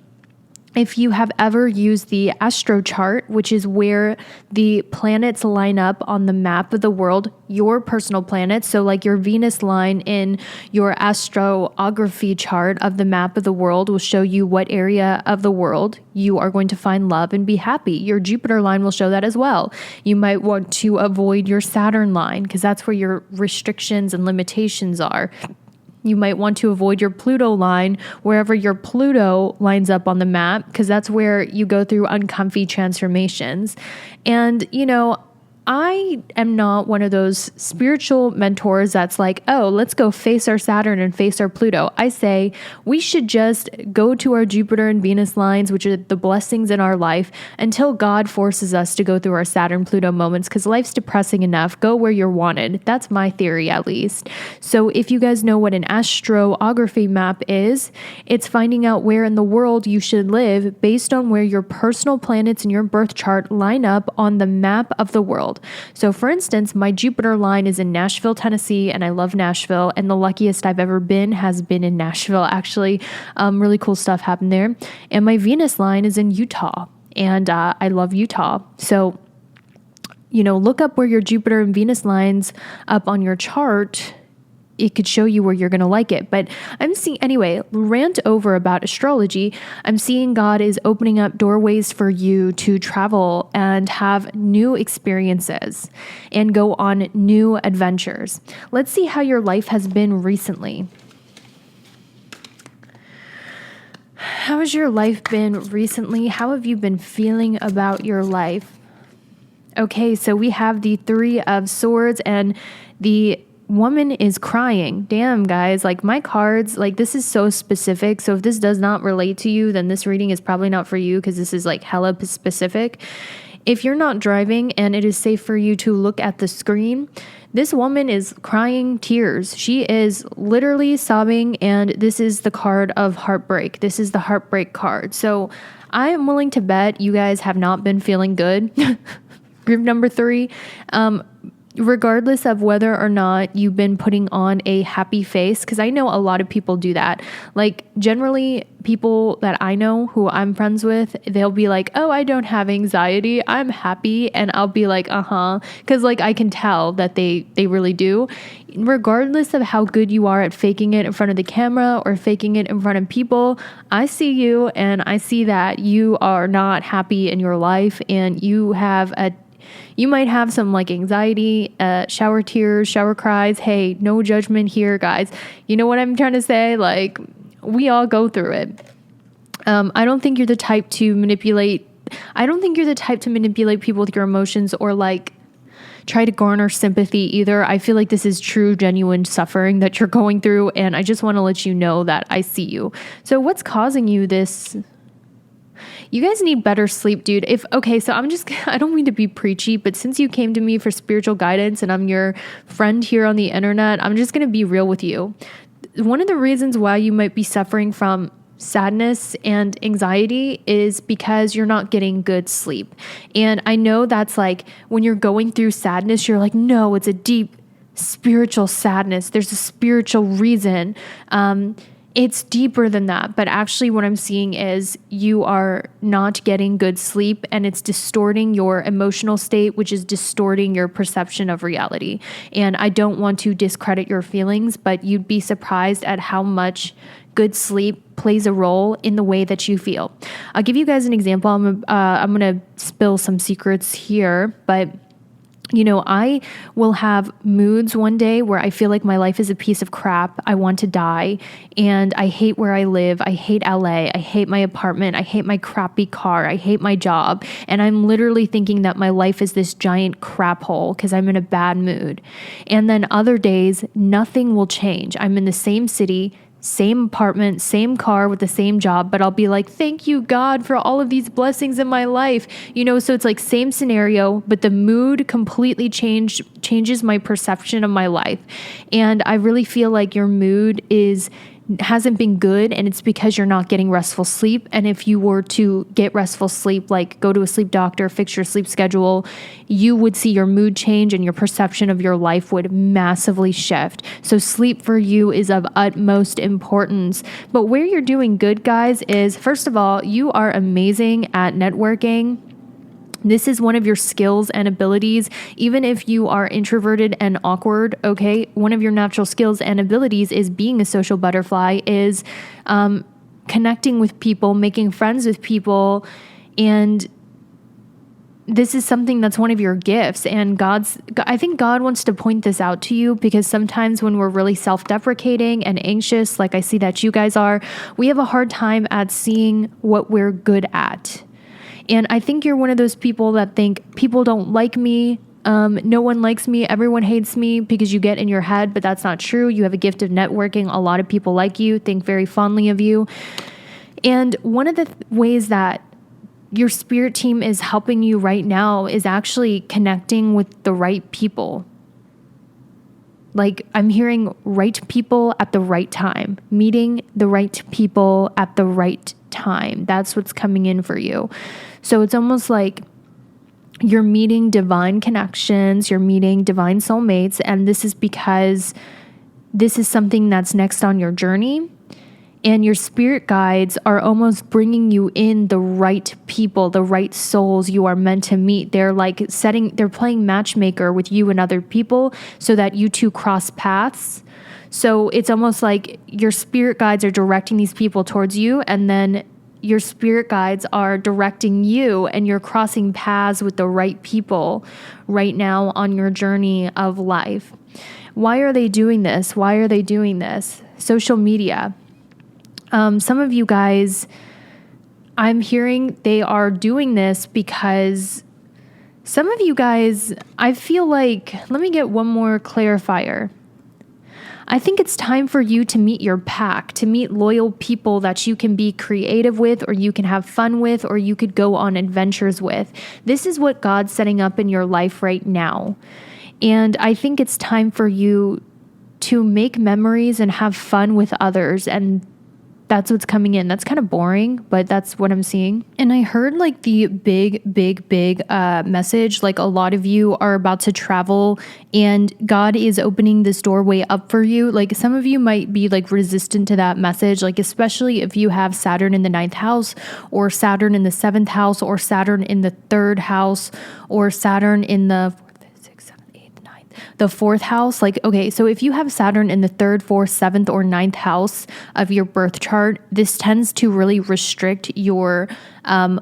If you have ever used the astro chart, which is where the planets line up on the map of the world, your personal planets, so like your Venus line in your astrography chart of the map of the world will show you what area of the world you are going to find love and be happy. Your Jupiter line will show that as well. You might want to avoid your Saturn line because that's where your restrictions and limitations are. You might want to avoid your Pluto line, wherever your Pluto lines up on the map, because that's where you go through uncomfy transformations. And, I am not one of those spiritual mentors that's like, oh, let's go face our Saturn and face our Pluto. I say we should just go to our Jupiter and Venus lines, which are the blessings in our life, until God forces us to go through our Saturn Pluto moments, because life's depressing enough. Go where you're wanted. That's my theory, at least. So if you guys know what an astrography map is, it's finding out where in the world you should live based on where your personal planets in your birth chart line up on the map of the world. So for instance, my Jupiter line is in Nashville, Tennessee, and I love Nashville. And the luckiest I've ever been has been in Nashville, actually. Really cool stuff happened there. And my Venus line is in Utah, and I love Utah. So, look up where your Jupiter and Venus lines up on your chart. It could show you where you're going to like it. But rant over about astrology. I'm seeing God is opening up doorways for you to travel and have new experiences and go on new adventures. Let's see how your life has been recently. How has your life been recently? How have you been feeling about your life? Okay, so we have the 3 of Swords and the woman is crying. Damn, guys, my cards, this is so specific. So if this does not relate to you, then this reading is probably not for you, because this is hella specific. If you're not driving and it is safe for you to look at the screen, this woman is crying tears. She is literally sobbing, and this is the card of heartbreak. This is the heartbreak card. So I am willing to bet you guys have not been feeling good. Group number 3, regardless of whether or not you've been putting on a happy face, because I know a lot of people do that. Like generally people that I know who I'm friends with, they'll be like, oh, I don't have anxiety, I'm happy. And I'll be like, because like I can tell that they really do. Regardless of how good you are at faking it in front of the camera or faking it in front of people, I see you and I see that you are not happy in your life, and you might have some like anxiety, shower tears, shower cries. Hey, no judgment here, guys. You know what I'm trying to say? Like, we all go through it. I don't think you're the type to manipulate people with your emotions or like try to garner sympathy either. I feel like this is true, genuine suffering that you're going through. And I just want to let you know that I see you. So what's causing you this? You guys need better sleep, dude. So I don't mean to be preachy, but since you came to me for spiritual guidance and I'm your friend here on the internet, I'm just going to be real with you. One of the reasons why you might be suffering from sadness and anxiety is because you're not getting good sleep. And I know that's like when you're going through sadness, you're like, no, it's a deep spiritual sadness. There's a spiritual reason. It's deeper than that, but actually what I'm seeing is you are not getting good sleep, and it's distorting your emotional state, which is distorting your perception of reality. And I don't want to discredit your feelings, but you'd be surprised at how much good sleep plays a role in the way that you feel. I'll give you guys an example. I'm going to spill some secrets here, but I will have moods one day where I feel like my life is a piece of crap. I want to die, and I hate where I live. I hate LA. I hate my apartment. I hate my crappy car. I hate my job. And I'm literally thinking that my life is this giant crap hole because I'm in a bad mood. And then other days, nothing will change. I'm in the same city, same apartment, same car with the same job, but I'll be like, thank you, God, for all of these blessings in my life. So it's like same scenario, but the mood completely changes my perception of my life. And I really feel like your mood hasn't been good, and it's because you're not getting restful sleep. And if you were to get restful sleep, like go to a sleep doctor, fix your sleep schedule, you would see your mood change and your perception of your life would massively shift. So sleep for you is of utmost importance. But where you're doing good, guys, is first of all, you are amazing at networking. This is one of your skills and abilities. Even if you are introverted and awkward, okay, one of your natural skills and abilities is being a social butterfly, is connecting with people, making friends with people. And this is something that's one of your gifts. And I think God wants to point this out to you, because sometimes when we're really self-deprecating and anxious, like I see that you guys are, we have a hard time at seeing what we're good at. And I think you're one of those people that think people don't like me. No one likes me. Everyone hates me, because you get in your head, but that's not true. You have a gift of networking. A lot of people like you, think very fondly of you. And one of the ways that your spirit team is helping you right now is actually connecting with the right people. Like I'm hearing right people at the right time, meeting the right people at the right time. That's what's coming in for you. So it's almost like you're meeting divine connections, you're meeting divine soulmates, and this is because this is something that's next on your journey. And your spirit guides are almost bringing you in the right people, the right souls you are meant to meet. They're playing matchmaker with you and other people so that you two cross paths. So it's almost like your spirit guides are directing these people towards you, and then your spirit guides are directing you, and you're crossing paths with the right people right now on your journey of life. Why are they doing this? Social media. Some of you guys, I'm hearing they are doing this because some of you guys, I feel like, let me get one more clarifier. I think it's time for you to meet your pack, to meet loyal people that you can be creative with, or you can have fun with, or you could go on adventures with. This is what God's setting up in your life right now. And I think it's time for you to make memories and have fun with others. And That's what's coming in. That's kind of boring, but that's what I'm seeing. And I heard like the big message, like a lot of you are about to travel and God is opening this doorway up for you. Like some of you might be like resistant to that message, like especially if you have Saturn in the 9th house or Saturn in the 7th house or Saturn in the 3rd house or Saturn in the 4th house. Like, okay, so if you have Saturn in the 3rd, 4th, 7th, or 9th house of your birth chart, this tends to really restrict your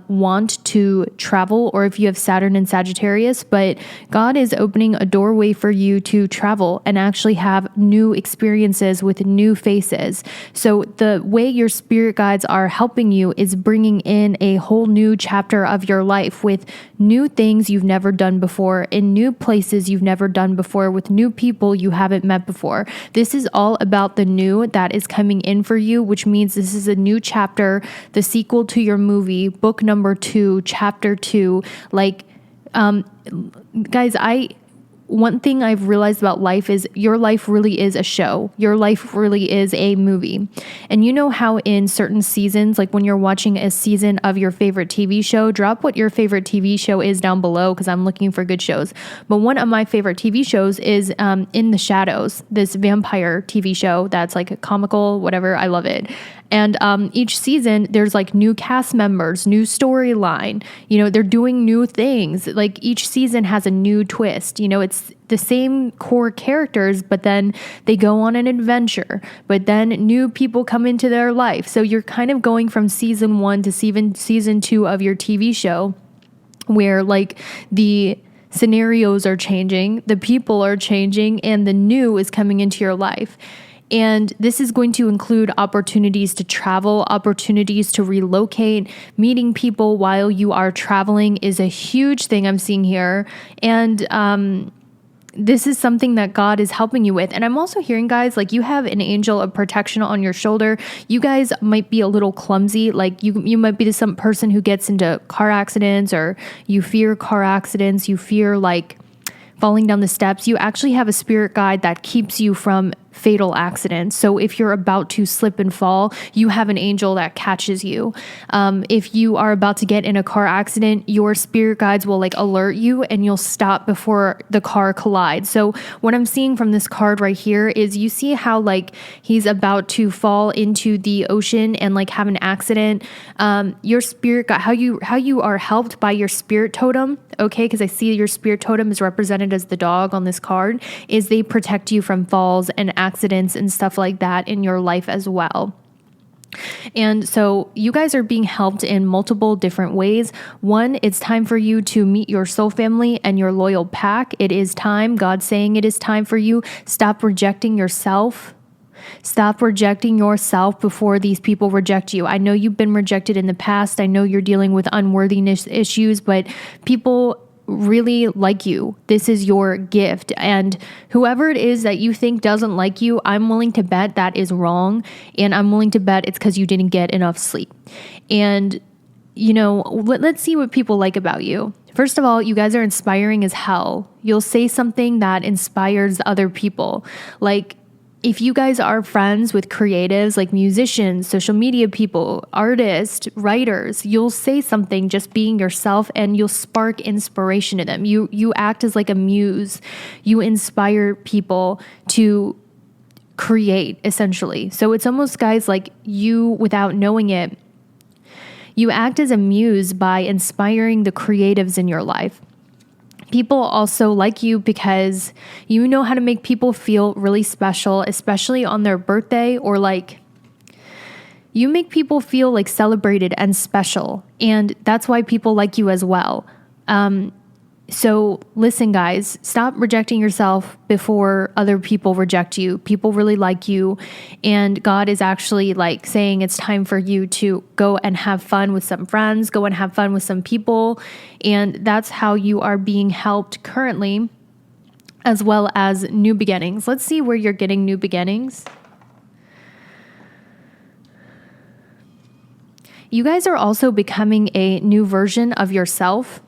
want to travel, or if you have Saturn in Sagittarius. But God is opening a doorway for you to travel and actually have new experiences with new faces. So the way your spirit guides are helping you is bringing in a whole new chapter of your life with new things you've never done before, in new places you've never done before, with new people you haven't met before. This is all about the new that is coming in for you, which means this is a new chapter, the sequel to your movie, book number 2, chapter 2. Like, guys, one thing I've realized about life is your life really is a show. Your life really is a movie. And you know how in certain seasons, like when you're watching a season of your favorite TV show, drop what your favorite TV show is down below because I'm looking for good shows. But one of my favorite TV shows is In the Shadows, this vampire TV show that's like comical, whatever. I love it. And each season, there's like new cast members, new storyline. You know, they're doing new things. Like each season has a new twist. You know, it's the same core characters, but then they go on an adventure. But then new people come into their life. So you're kind of going from season 1 to season 2 of your TV show, where like the scenarios are changing, the people are changing, and the new is coming into your life. And this is going to include opportunities to travel, opportunities to relocate. Meeting people while you are traveling is a huge thing I'm seeing here. And this is something that God is helping you with. And I'm also hearing, guys, like you have an angel of protection on your shoulder. You guys might be a little clumsy. Like you might be some person who gets into car accidents, or you fear car accidents. You fear like falling down the steps. You actually have a spirit guide that keeps you from fatal accidents. So if you're about to slip and fall, you have an angel that catches you. If you are about to get in a car accident, your spirit guides will like alert you and you'll stop before the car collides. So what I'm seeing from this card right here is you see how like he's about to fall into the ocean and like have an accident. Your spirit guide, how you are helped by your spirit totem, okay, because I see your spirit totem is represented as the dog on this card, is they protect you from falls and accidents and stuff like that in your life as well. And so you guys are being helped in multiple different ways. One, it's time for you to meet your soul family and your loyal pack. It is time. God's saying it is time for you. Stop rejecting yourself. Stop rejecting yourself before these people reject you. I know you've been rejected in the past. I know you're dealing with unworthiness issues, but people really like you. This is your gift. And whoever it is that you think doesn't like you, I'm willing to bet that is wrong. And I'm willing to bet it's because you didn't get enough sleep. And, you know, let's see what people like about you. First of all, you guys are inspiring as hell. You'll say something that inspires other people. Like, if you guys are friends with creatives like musicians, social media people, artists, writers, you'll say something just being yourself and you'll spark inspiration to them. You act as like a muse. You inspire people to create, essentially. So it's almost, guys, like you, without knowing it, you act as a muse by inspiring the creatives in your life. People also like you because you know how to make people feel really special, especially on their birthday, or like you make people feel like celebrated and special. And that's why people like you as well. So listen, guys, stop rejecting yourself before other people reject you. People really like you. And God is actually like saying it's time for you to go and have fun with some friends, go and have fun with some people. And that's how you are being helped currently, as well as new beginnings. Let's see where you're getting new beginnings. You guys are also becoming a new version of yourself.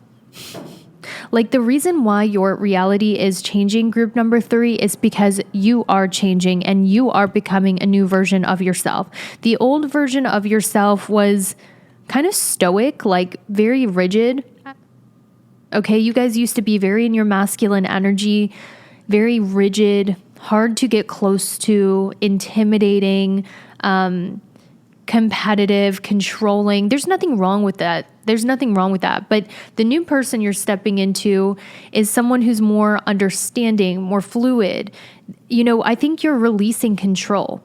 Like, the reason why your reality is changing, group number 3, is because you are changing and you are becoming a new version of yourself. The old version of yourself was kind of stoic, like very rigid. Okay, you guys used to be very in your masculine energy, very rigid, hard to get close to, intimidating, competitive, controlling. There's nothing wrong with that. But the new person you're stepping into is someone who's more understanding, more fluid. I think you're releasing control.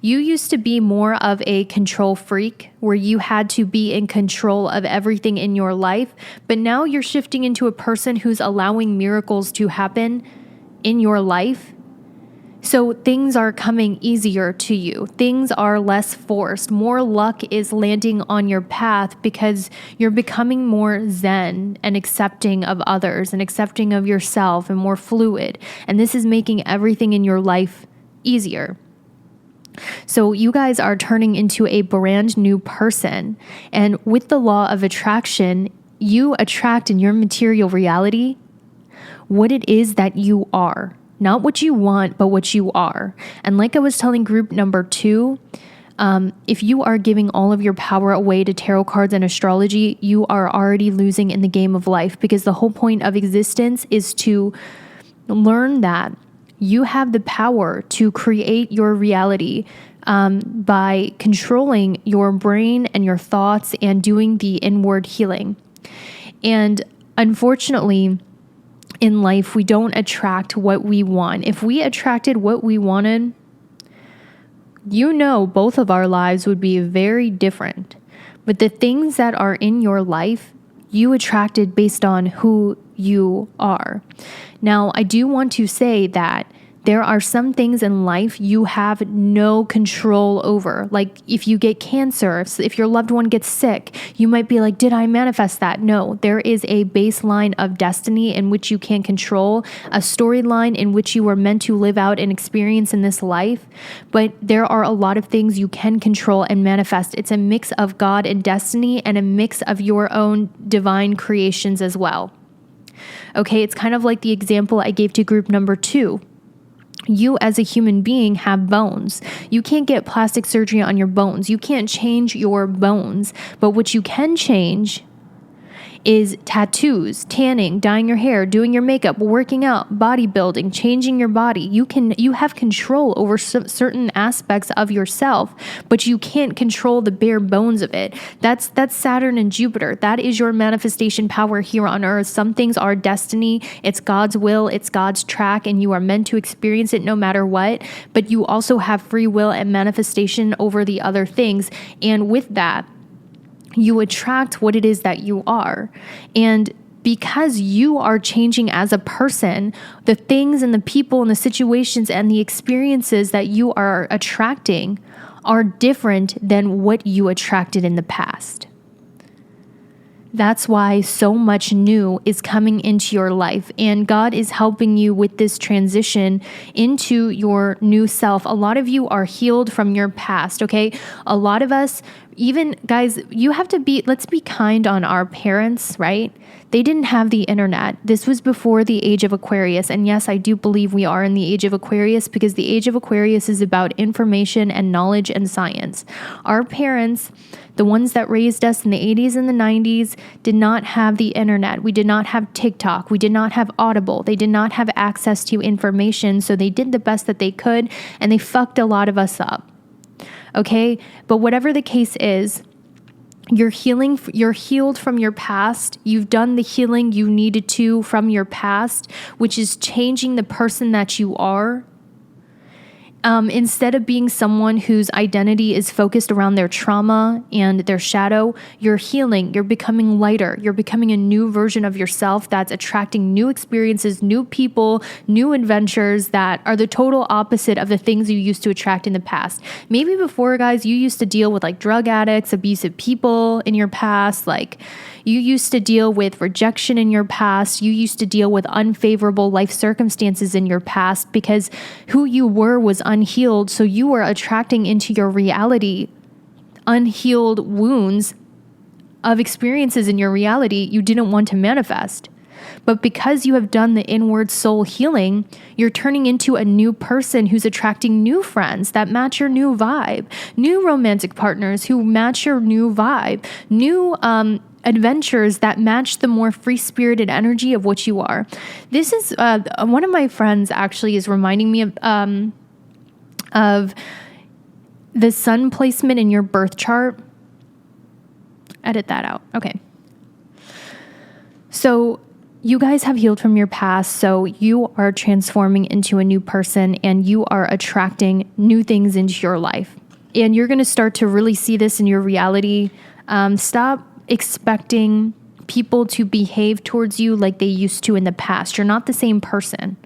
You used to be more of a control freak where you had to be in control of everything in your life. But now you're shifting into a person who's allowing miracles to happen in your life. So things are coming easier to you. Things are less forced. More luck is landing on your path because you're becoming more zen and accepting of others and accepting of yourself and more fluid. And this is making everything in your life easier. So you guys are turning into a brand new person. And with the law of attraction, you attract in your material reality what it is that you are. Not what you want, but what you are. And like I was telling group number 2, if you are giving all of your power away to tarot cards and astrology, you are already losing in the game of life, because the whole point of existence is to learn that you have the power to create your reality by controlling your brain and your thoughts and doing the inward healing. And unfortunately, in life, we don't attract what we want. If we attracted what we wanted, both of our lives would be very different. But the things that are in your life, you attracted based on who you are. Now, I do want to say that there are some things in life you have no control over. Like if you get cancer, if your loved one gets sick, you might be like, did I manifest that? No, there is a baseline of destiny in which you can control, a storyline in which you were meant to live out and experience in this life. But there are a lot of things you can control and manifest. It's a mix of God and destiny and a mix of your own divine creations as well. Okay, it's kind of like the example I gave to group number 2. You as a human being have bones. You can't get plastic surgery on your bones. You can't change your bones. But what you can change is tattoos, tanning, dyeing your hair, doing your makeup, working out, bodybuilding, changing your body. You have control over certain aspects of yourself, but you can't control the bare bones of it. That's Saturn and Jupiter. That is your manifestation power here on Earth. Some things are destiny. It's God's will. It's God's track, and you are meant to experience it no matter what. But you also have free will and manifestation over the other things. And with that, you attract what it is that you are. And because you are changing as a person, the things and the people and the situations and the experiences that you are attracting are different than what you attracted in the past. That's why so much new is coming into your life, and God is helping you with this transition into your new self. A lot of you are healed from your past, okay? A lot of us, even guys, let's be kind on our parents, right? They didn't have the internet. This was before the age of Aquarius. And yes, I do believe we are in the age of Aquarius, because the age of Aquarius is about information and knowledge and science. Our parents, the ones that raised us in the 80s and the 90s, did not have the internet. We did not have TikTok. We did not have Audible. They did not have access to information. So they did the best that they could, and they fucked a lot of us up. Okay? But whatever the case is, you're healed from your past. You've done the healing you needed to from your past, which is changing the person that you are. Instead of being someone whose identity is focused around their trauma and their shadow, you're healing, you're becoming lighter, you're becoming a new version of yourself that's attracting new experiences, new people, new adventures that are the total opposite of the things you used to attract in the past. Maybe before, guys, you used to deal with like drug addicts, abusive people in your past, like you used to deal with rejection in your past. You used to deal with unfavorable life circumstances in your past because who you were was unhealed. So you were attracting into your reality unhealed wounds of experiences in your reality you didn't want to manifest. But because you have done the inward soul healing, you're turning into a new person who's attracting new friends that match your new vibe, new romantic partners who match your new vibe, new adventures that match the more free-spirited energy of what you are. This is one of my friends actually is reminding me of the sun placement in your birth chart. Edit that out. Okay. So you guys have healed from your past, so you are transforming into a new person and you are attracting new things into your life. And you're going to start to really see this in your reality. Stop expecting people to behave towards you like they used to in the past. You're not the same person.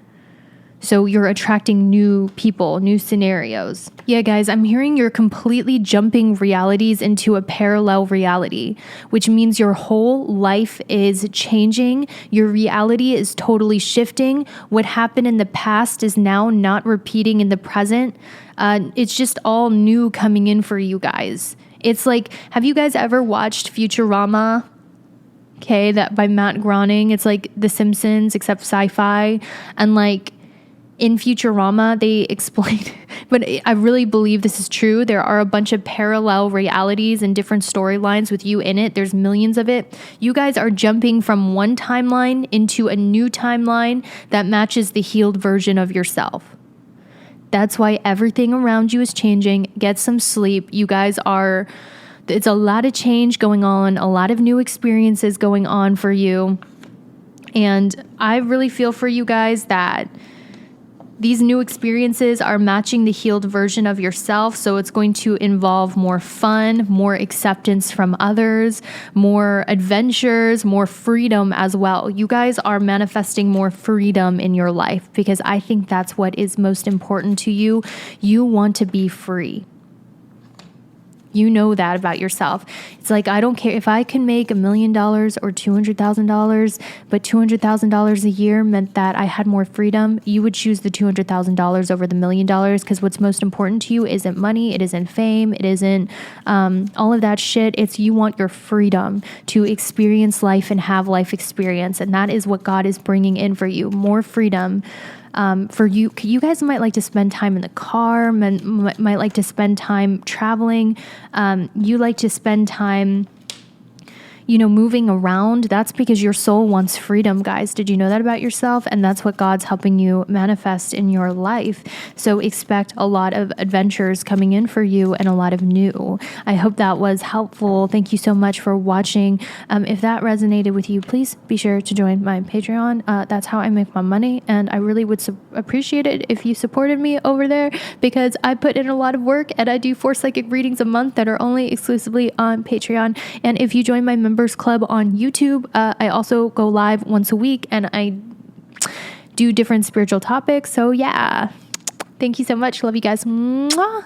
So you're attracting new people, new scenarios. Yeah, guys, I'm hearing you're completely jumping realities into a parallel reality, which means your whole life is changing. Your reality is totally shifting. What happened in the past is now not repeating in the present. It's just all new coming in for you guys. It's like, have you guys ever watched Futurama? Okay, that by Matt Groening. It's like The Simpsons, except sci-fi. And like, in Futurama, they explain, but I really believe this is true. There are a bunch of parallel realities and different storylines with you in it. There's millions of it. You guys are jumping from one timeline into a new timeline that matches the healed version of yourself. That's why everything around you is changing. Get some sleep. You guys are, it's a lot of change going on, a lot of new experiences going on for you. And I really feel for you guys that these new experiences are matching the healed version of yourself, so it's going to involve more fun, more acceptance from others, more adventures, more freedom as well. You guys are manifesting more freedom in your life because I think that's what is most important to you. You want to be free. You know that about yourself. It's like, I don't care if I can make $1 million or $200,000, but $200,000 a year meant that I had more freedom. You would choose the $200,000 over the $1 million because what's most important to you isn't money. It isn't fame. It isn't all of that shit. It's you want your freedom to experience life and have life experience. And that is what God is bringing in for you. More freedom. For you, you guys might like to spend time in the car, might like to spend time traveling. You like to spend time, moving around. That's because your soul wants freedom, guys. Did you know that about yourself? And that's what God's helping you manifest in your life. So expect a lot of adventures coming in for you and a lot of new. I hope that was helpful. Thank you so much for watching. If that resonated with you, please be sure to join my Patreon. That's how I make my money. And I really would appreciate it if you supported me over there because I put in a lot of work and I do 4 psychic readings a month that are only exclusively on Patreon. And if you join my members club on YouTube, I also go live once a week and I do different spiritual topics. So yeah, thank you so much. Love you guys. Mwah.